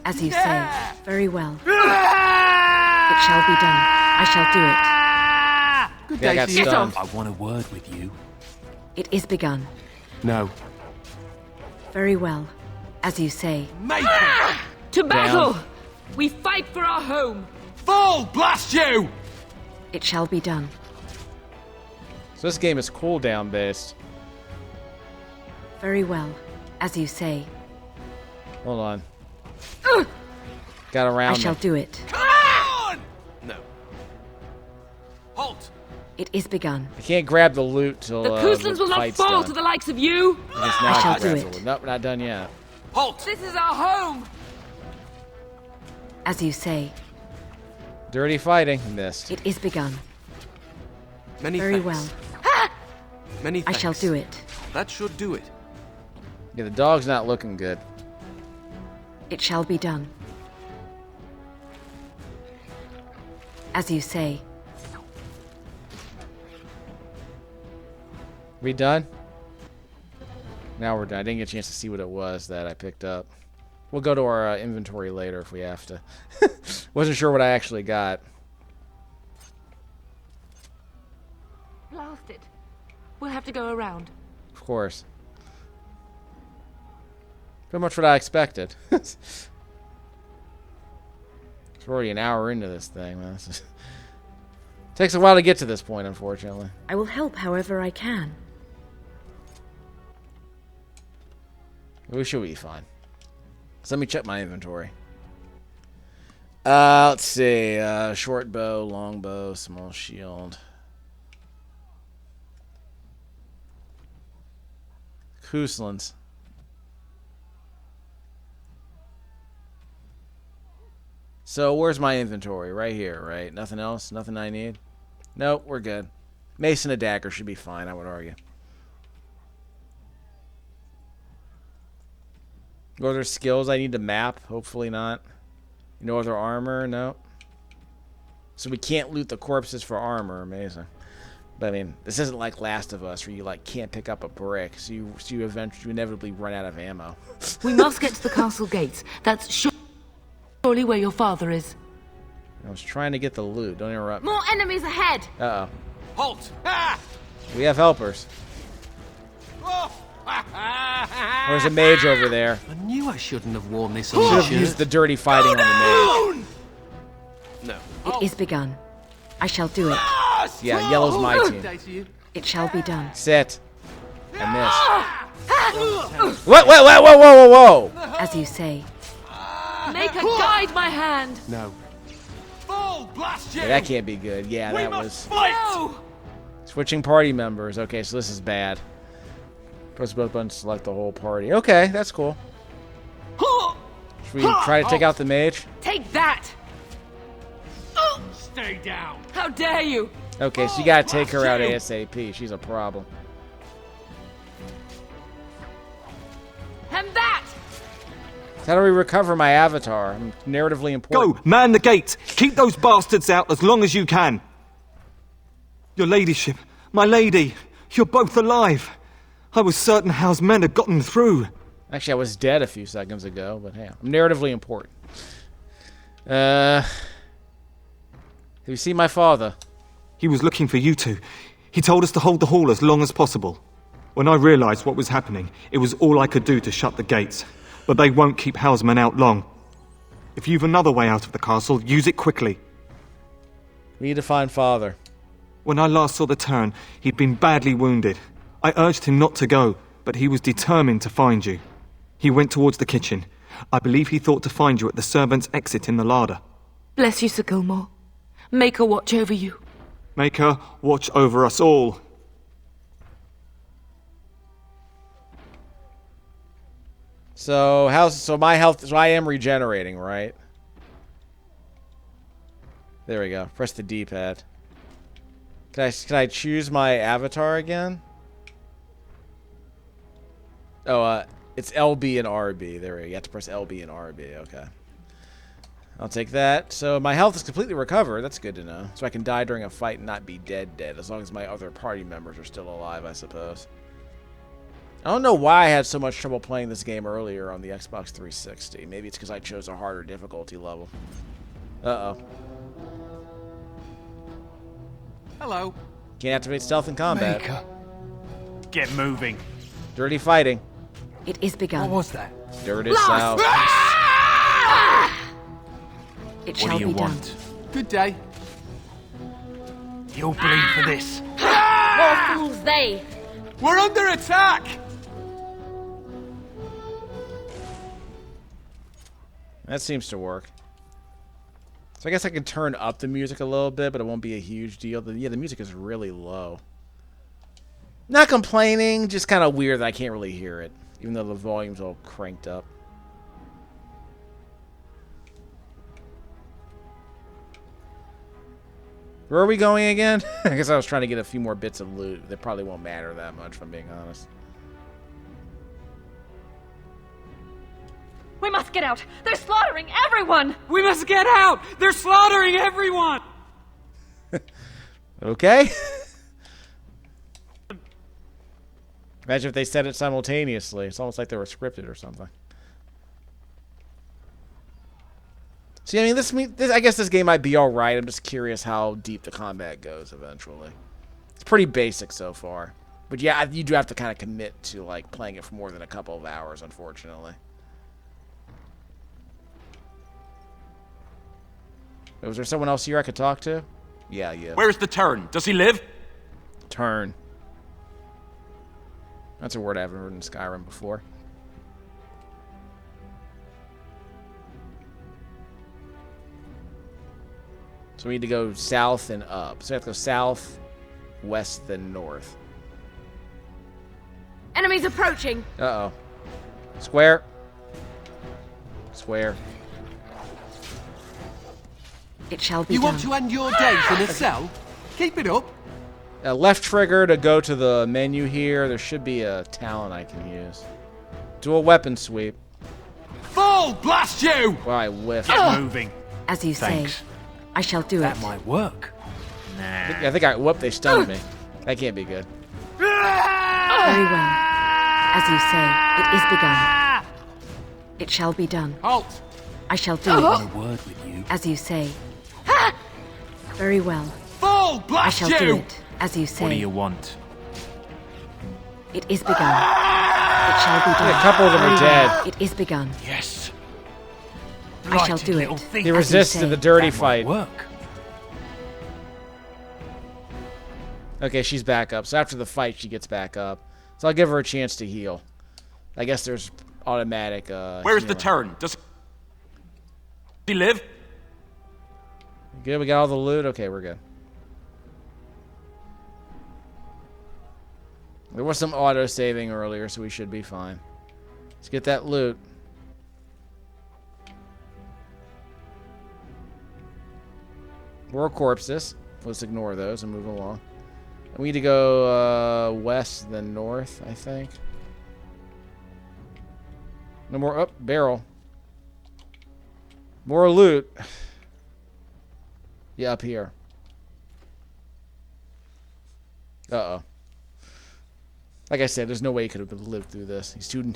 As you say. Very well. It shall be done. I shall do it. Good Yeah, I day got to you. stunned. I want a word with you. It is begun. No. Very well. As you say. Make it! To battle! We fight for our home! Fall! Blast you! It shall be done. So this game is cooldown based. Very well. As you say. Hold on. Got around I shall me. do it. Come on! No. Halt! It is begun. I can't grab the loot till The Kusans will not fall to the likes of you! I shall do it. Nope, not done yet. Halt! This is our home! As you say. Dirty fighting. Missed. It is begun. Many Very thanks. well. Many I thanks. shall do it. That should do it. Yeah, the dog's not looking good. It shall be done. As you say. We done? Now we're done. I didn't get a chance to see what it was that I picked up. We'll go to our inventory later if we have to. Wasn't sure what I actually got. Blast it. We'll have to go around. Of course. Pretty much what I expected. It's already an hour into this thing, man. Takes a while to get to this point, unfortunately. I will help however I can. We should be fine. So let me check my inventory. Let's see. Short bow, long bow, small shield. Kuslands. So where's my inventory? Right here, right? Nothing else? Nothing I need? Nope, we're good. Mace and a dagger should be fine, I would argue. No other skills I need to map? Hopefully not. No other armor? No. So we can't loot the corpses for armor. Amazing. But I mean, this isn't like Last of Us where you like can't pick up a brick, so you eventually inevitably run out of ammo. We must get to the castle gates. That's surely where your father is. I was trying to get the loot. Don't interrupt me. More enemies ahead! Uh-oh. Halt! Ah! We have helpers. There's a mage over there. I knew I shouldn't have worn this on Should my have shirt. used the dirty fighting on the mage. No. It is begun. I shall do it. Yeah, yellow's my team. It shall be done. Sit. I missed. What? Whoa! As you say. Make her guide my hand! No. Yeah, that can't be good. Yeah, that was... No! Switching party members. Okay, so this is bad. Press both buttons to select the whole party. Okay, that's cool. Should we try to take out the mage? Take that! Stay down! How dare you! Okay, so you gotta take her out ASAP. She's a problem. And that! How do we recover my avatar? I'm narratively important. Go! Man the gate! Keep those bastards out as long as you can! Your ladyship, my lady, you're both alive! I was certain Howe's men had gotten through. Actually, I was dead a few seconds ago, but hey, I'm narratively important. Have you seen my father? He was looking for you two. He told us to hold the hall as long as possible. When I realized what was happening, it was all I could do to shut the gates. But they won't keep Howe's men out long. If you've another way out of the castle, use it quickly. We need to find father. When I last saw the Terran, he'd been badly wounded. I urged him not to go, but he was determined to find you. He went towards the kitchen. I believe he thought to find you at the servants' exit in the larder. Bless you, Sir Gilmore. Make her watch over you. Make her watch over us all. So my health, so I am regenerating, right? There we go. Press the D-pad. Can I choose my avatar again? Oh, it's LB and RB. There we go. You have to press LB and RB. Okay. I'll take that. So my health is completely recovered. That's good to know. So I can die during a fight and not be dead, as long as my other party members are still alive, I suppose. I don't know why I had so much trouble playing this game earlier on the Xbox 360. Maybe it's because I chose a harder difficulty level. Uh-oh. Hello. Can't activate stealth in combat. Maker. Get moving. Dirty fighting. It is begun. What was that? Dirty south. It What shall do you be done. want? Good day. You'll bleed for this. More fools they! We're under attack! That seems to work. So I guess I can turn up the music a little bit, but it won't be a huge deal. Yeah, the music is really low. Not complaining, just kind of weird that I can't really hear it, even though the volume's all cranked up. Where are we going again? I guess I was trying to get a few more bits of loot. That probably won't matter that much, if I'm being honest. We must get out! They're slaughtering everyone! We must get out! They're slaughtering everyone! Okay. Imagine if they said it simultaneously. It's almost like they were scripted or something. See, I mean, this I guess this game might be alright. I'm just curious how deep the combat goes eventually. It's pretty basic so far. But yeah, you do have to kind of commit to like playing it for more than a couple of hours, unfortunately. Was there someone else here I could talk to? Yeah. Where is the Terran? Does he live? Turn. That's a word I haven't heard in Skyrim before. So we need to go south and up. So we have to go south, west, then north. Enemies approaching! Uh-oh. Square. Square. It shall be You done. want to end your days in a cell? Keep it up. Left trigger to go to the menu here. There should be a talent I can use. Dual weapon sweep. Fall! Blast you! Well, I whiffed. Get moving. As you Thanks. say, I shall do That it. might work. I think whoop, they stunned me. That can't be good. Very well. As you say, it is begun. It shall be done. Halt! I shall do A it. word with you. As you say. Very well. Fall! I Blast shall you! do it. As you say. What do you want? It is begun. It shall be done. A couple of them are Very dead. well. It is begun. Yes. I shall Righted do little it. thief. He As you resisted say. the dirty That might fight. work. Okay, she's back up. So after the fight, she gets back up. So I'll give her a chance to heal. I guess there's automatic. Where's the healing. Terran? Does he live? Good, we got all the loot. Okay, we're good. There was some auto saving earlier, so we should be fine. Let's get that loot. More corpses. Let's ignore those and move along. We need to go west than north, I think. No more. Oh, barrel. More loot. Yeah, up here. Uh-oh. Like I said, there's no way he could have lived through this. He's too...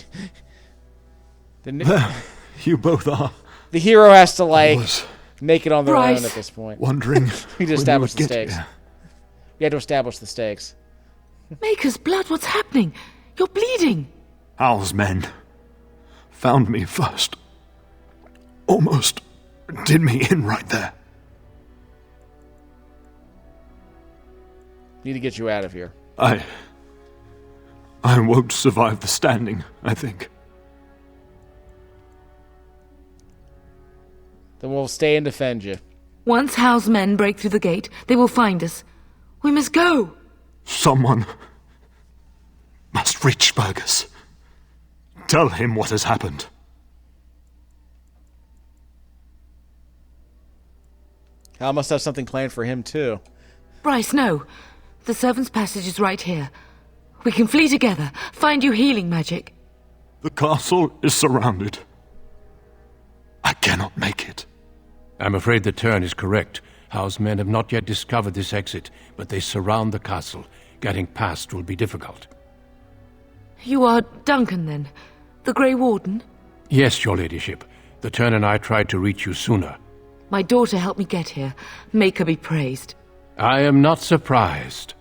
You both are. The hero has to, like, was make it on their Bryce. own at this point. wondering We when just you established would the get stakes. here. We had to establish the stakes. Maker's blood, what's happening? You're bleeding. Hal's men found me first. Almost did me in right there. Need to get you out of here. I won't survive the standing, I think. Then we'll stay and defend you. Once Hal's men break through the gate, they will find us. We must go. Someone must reach Fergus. Tell him what has happened. Hal must have something planned for him, too. Bryce, no. The servant's passage is right here. We can flee together, find you healing magic. The castle is surrounded. I cannot make it. I'm afraid the Turn is correct. Howe's men have not yet discovered this exit, but they surround the castle. Getting past will be difficult. You are Duncan, then? The Grey Warden? Yes, your ladyship. The Turn and I tried to reach you sooner. My daughter helped me get here. Make her be praised. I am not surprised.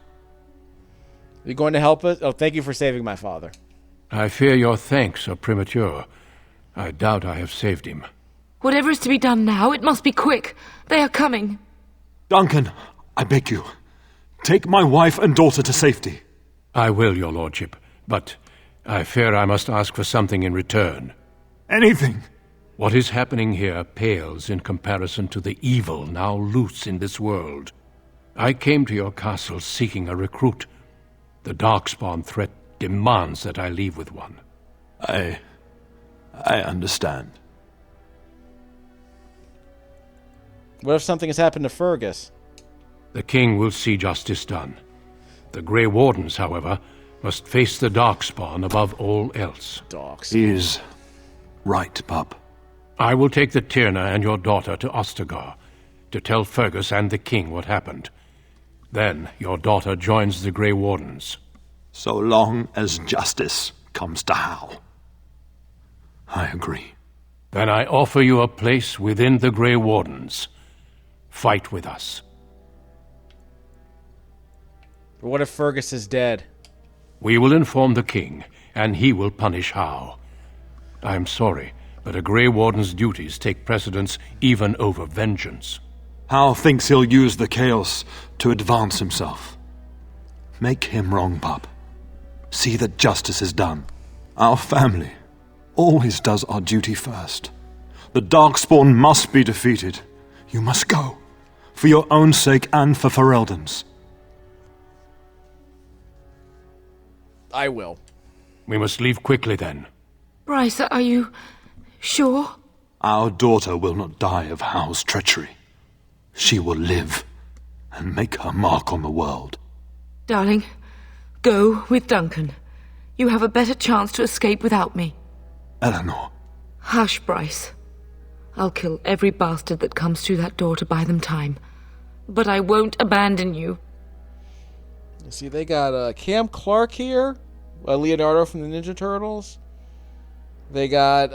You going to help us? Oh, thank you for saving my father. I fear your thanks are premature. I doubt I have saved him. Whatever is to be done now, it must be quick. They are coming. Duncan, I beg you, take my wife and daughter to safety. I will, your lordship, but I fear I must ask for something in return. Anything. What is happening here pales in comparison to the evil now loose in this world. I came to your castle seeking a recruit. The Darkspawn threat demands that I leave with one. I understand. What if something has happened to Fergus? The king will see justice done. The Grey Wardens, however, must face the Darkspawn above all else. Dogs. He is right, pup. I will take the Tyrna and your daughter to Ostagar to tell Fergus and the king what happened. Then your daughter joins the Grey Wardens. So long as justice comes to Hal. I agree. Then I offer you a place within the Grey Wardens. Fight with us. But what if Fergus is dead? We will inform the king, and he will punish Hal. I am sorry, but a Grey Warden's duties take precedence even over vengeance. Hal thinks he'll use the chaos to advance himself. Make him wrong, pup. See that justice is done. Our family always does our duty first. The Darkspawn must be defeated. You must go. For your own sake and for Ferelden's. I will. We must leave quickly then. Bryce, are you sure? Our daughter will not die of Hal's treachery. She will live and make her mark on the world. Darling, go with Duncan. You have a better chance to escape without me. Eleanor. Hush, Bryce. I'll kill every bastard that comes through that door to buy them time. But I won't abandon you. You see, they got Cam Clark here, Leonardo from the Ninja Turtles. They got,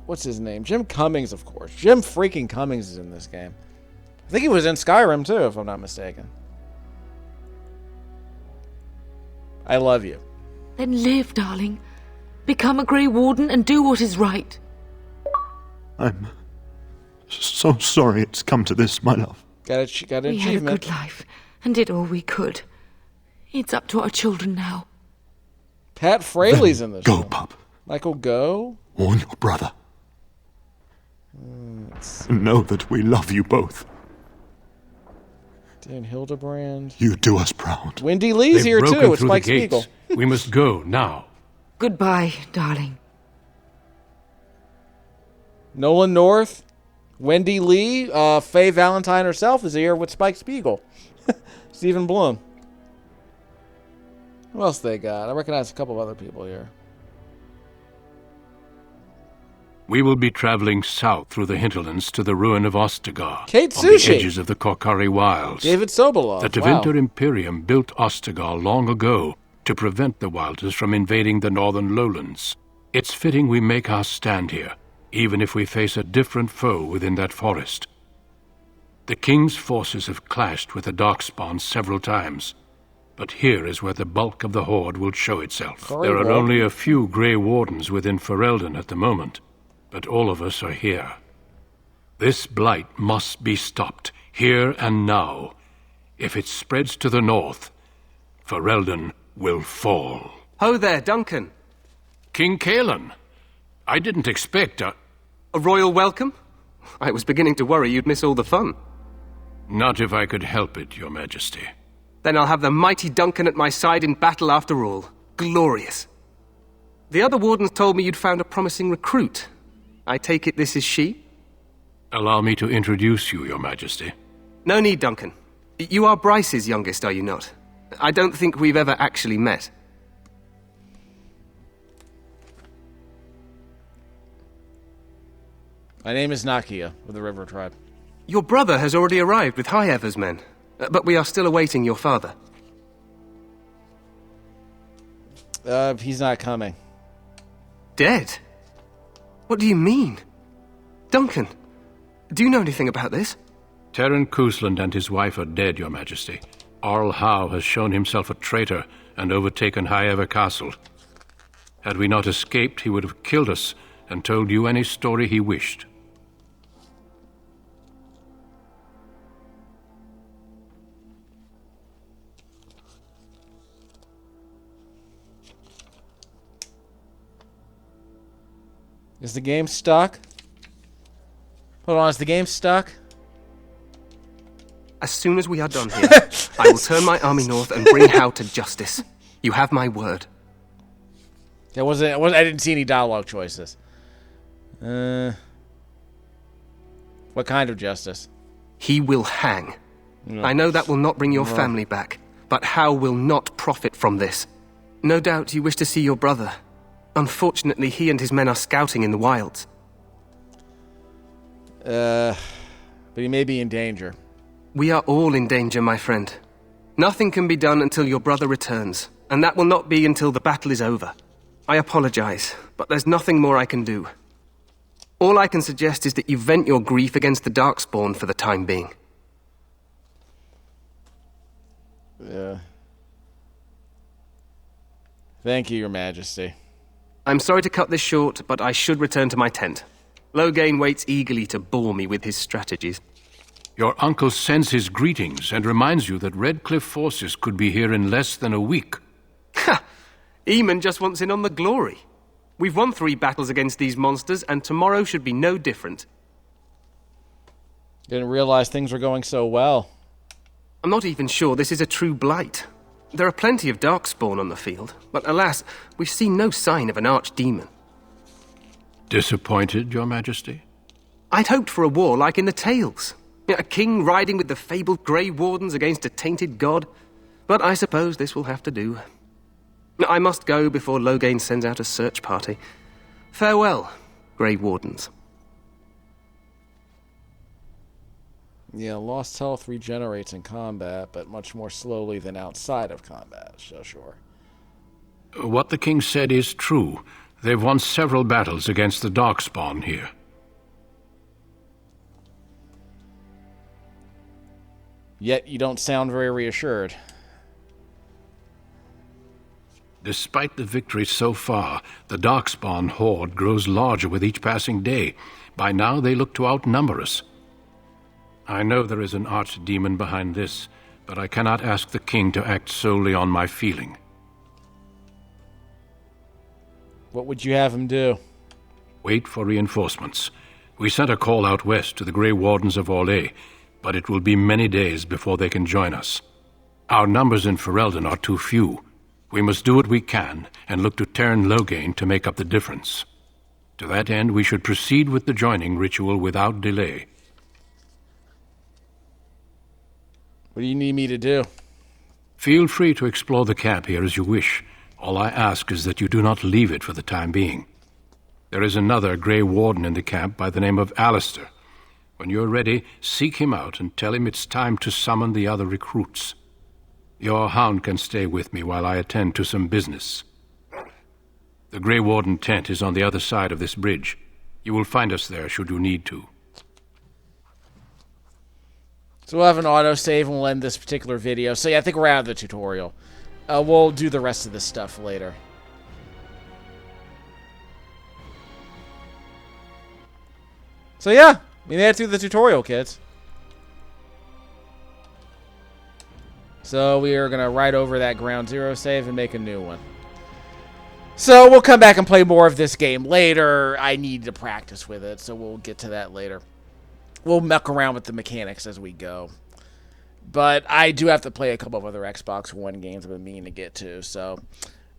what's his name? Jim Cummings, of course. Jim freaking Cummings is in this game. I think he was in Skyrim, too, if I'm not mistaken. I love you. Then live, darling. Become a Grey Warden and do what is right. I'm so sorry it's come to this, my love. Got an achievement. We had a good life and did all we could. It's up to our children now. Pat Fraley's in this. Go, pup. Michael Go. Warn your brother. And know that we love you both. Dan Hildebrand. You do us proud. Wendy Lee's here too. It's Spike Spiegel. We must go now. Goodbye, darling. Nolan North, Wendy Lee, Faye Valentine herself is here with Spike Spiegel. Stephen Bloom. Who else they got? I recognize a couple of other people here. We will be traveling south through the hinterlands to the ruin of Ostagar. Kate on Sushi. the edges of the Korkari Wilds. David Sobolov. The Tevinter Imperium built Ostagar long ago to prevent the Wilders from invading the northern lowlands. It's fitting we make our stand here, even if we face a different foe within that forest. The King's forces have clashed with the Darkspawn several times, but here is where the bulk of the Horde will show itself. There are only a few Grey Wardens within Ferelden at the moment, but all of us are here. This blight must be stopped, here and now. If it spreads to the north, Ferelden will fall. Ho there, Duncan. King Kalen. I didn't expect a royal welcome? I was beginning to worry you'd miss all the fun. Not if I could help it, Your Majesty. Then I'll have the mighty Duncan at my side in battle after all. Glorious. The other wardens told me you'd found a promising recruit. I take it this is she? Allow me to introduce you, Your Majesty. No need, Duncan. You are Bryce's youngest, are you not? I don't think we've ever actually met. My name is Nakia, with the River Tribe. Your brother has already arrived with High Ever's men, but we are still awaiting your father. He's not coming. Dead? What do you mean? Duncan, do you know anything about this? Terran Cousland and his wife are dead, Your Majesty. Arl Howe has shown himself a traitor and overtaken High Ever Castle. Had we not escaped, he would have killed us and told you any story he wished. Is the game stuck? Hold on, is the game stuck? As soon as we are done here, I will turn my army north and bring Howe to justice. You have my word. I didn't see any dialogue choices. What kind of justice? He will hang. No. I know that will not bring your family back, but Howe will not profit from this. No doubt you wish to see your brother. Unfortunately, he and his men are scouting in the wilds. But he may be in danger. We are all in danger, my friend. Nothing can be done until your brother returns, and that will not be until the battle is over. I apologize, but there's nothing more I can do. All I can suggest is that you vent your grief against the Darkspawn for the time being. Yeah. Thank you, Your Majesty. I'm sorry to cut this short, but I should return to my tent. Loghain waits eagerly to bore me with his strategies. Your uncle sends his greetings and reminds you that Redcliffe forces could be here in less than a week. Ha! Eamon just wants in on the glory. We've won 3 battles against these monsters, and tomorrow should be no different. Didn't realize things were going so well. I'm not even sure this is a true blight. There are plenty of Darkspawn on the field, but alas, we've seen no sign of an archdemon. Disappointed, Your Majesty? I'd hoped for a war like in the tales. A king riding with the fabled Grey Wardens against a tainted god. But I suppose this will have to do. I must go before Loghain sends out a search party. Farewell, Grey Wardens. Yeah, lost health regenerates in combat, but much more slowly than outside of combat, so sure. What the king said is true. They've won several battles against the Darkspawn here. Yet you don't sound very reassured. Despite the victory so far, the Darkspawn horde grows larger with each passing day. By now they look to outnumber us. I know there is an archdemon behind this, but I cannot ask the king to act solely on my feeling. What would you have him do? Wait for reinforcements. We sent a call out west to the Grey Wardens of Orlais, but it will be many days before they can join us. Our numbers in Ferelden are too few. We must do what we can and look to Teyrn Loghain to make up the difference. To that end, we should proceed with the joining ritual without delay. What do you need me to do? Feel free to explore the camp here as you wish. All I ask is that you do not leave it for the time being. There is another Grey Warden in the camp by the name of Alistair. When you're ready, seek him out and tell him it's time to summon the other recruits. Your hound can stay with me while I attend to some business. The Grey Warden tent is on the other side of this bridge. You will find us there should you need to. So we'll have an autosave and we'll end this particular video. So yeah, I think we're out of the tutorial. We'll do the rest of this stuff later. So yeah, we made it through the tutorial, kids. So we are going to write over that ground zero save and make a new one. So we'll come back and play more of this game later. I need to practice with it, so we'll get to that later. We'll muck around with the mechanics as we go. But I do have to play a couple of other Xbox One games I've been meaning to get to. So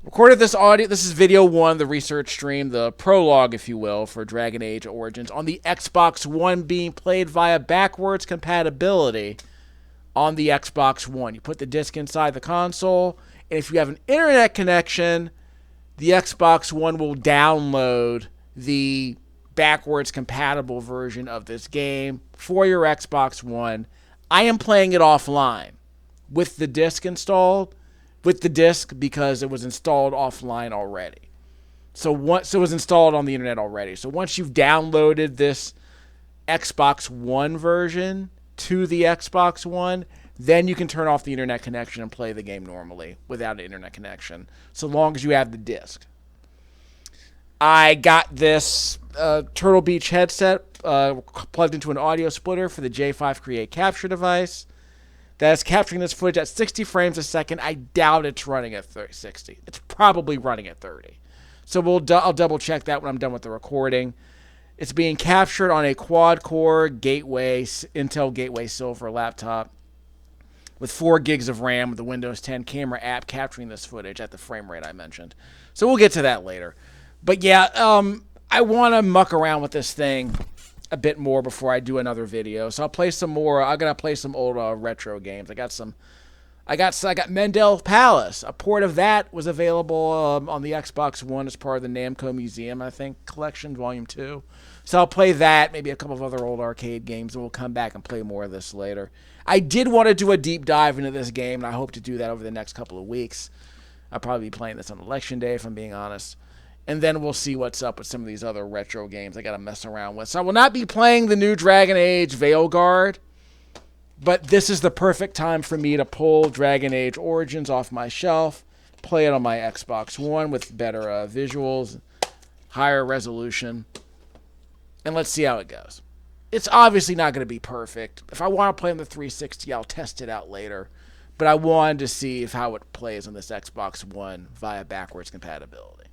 recorded this audio. This is video 1, the research stream, the prologue, if you will, for Dragon Age Origins on the Xbox One being played via backwards compatibility on the Xbox One. You put the disc inside the console, and if you have an internet connection, the Xbox One will download the backwards compatible version of this game for your Xbox One. I am playing it offline with the disc installed, with the disc because it was installed offline already. So it was installed on the internet already. So once you've downloaded this Xbox One version to the Xbox One, then you can turn off the internet connection and play the game normally without an internet connection, so long as you have the disc. I got this Turtle Beach headset plugged into an audio splitter for the J5 Create Capture device that is capturing this footage at 60 frames a second. I doubt it's running at 60. It's probably running at 30. So I'll double check that when I'm done with the recording. It's being captured on a quad-core Intel Gateway Silver laptop with 4 gigs of RAM with the Windows 10 camera app capturing this footage at the frame rate I mentioned. So we'll get to that later. But yeah, I want to muck around with this thing a bit more before I do another video. So I'll play some more. I'm gonna play some old retro games. I got Mendel Palace. A port of that was available on the Xbox One as part of the Namco Museum, I think, collection, Volume 2. So I'll play that, maybe a couple of other old arcade games, and we'll come back and play more of this later. I did want to do a deep dive into this game, and I hope to do that over the next couple of weeks. I'll probably be playing this on Election Day, if I'm being honest. And then we'll see what's up with some of these other retro games I got to mess around with. So I will not be playing the new Dragon Age Veilguard, but this is the perfect time for me to pull Dragon Age Origins off my shelf, play it on my Xbox One with better visuals, higher resolution, and let's see how it goes. It's obviously not going to be perfect. If I want to play on the 360, I'll test it out later. But I wanted to see how it plays on this Xbox One via backwards compatibility.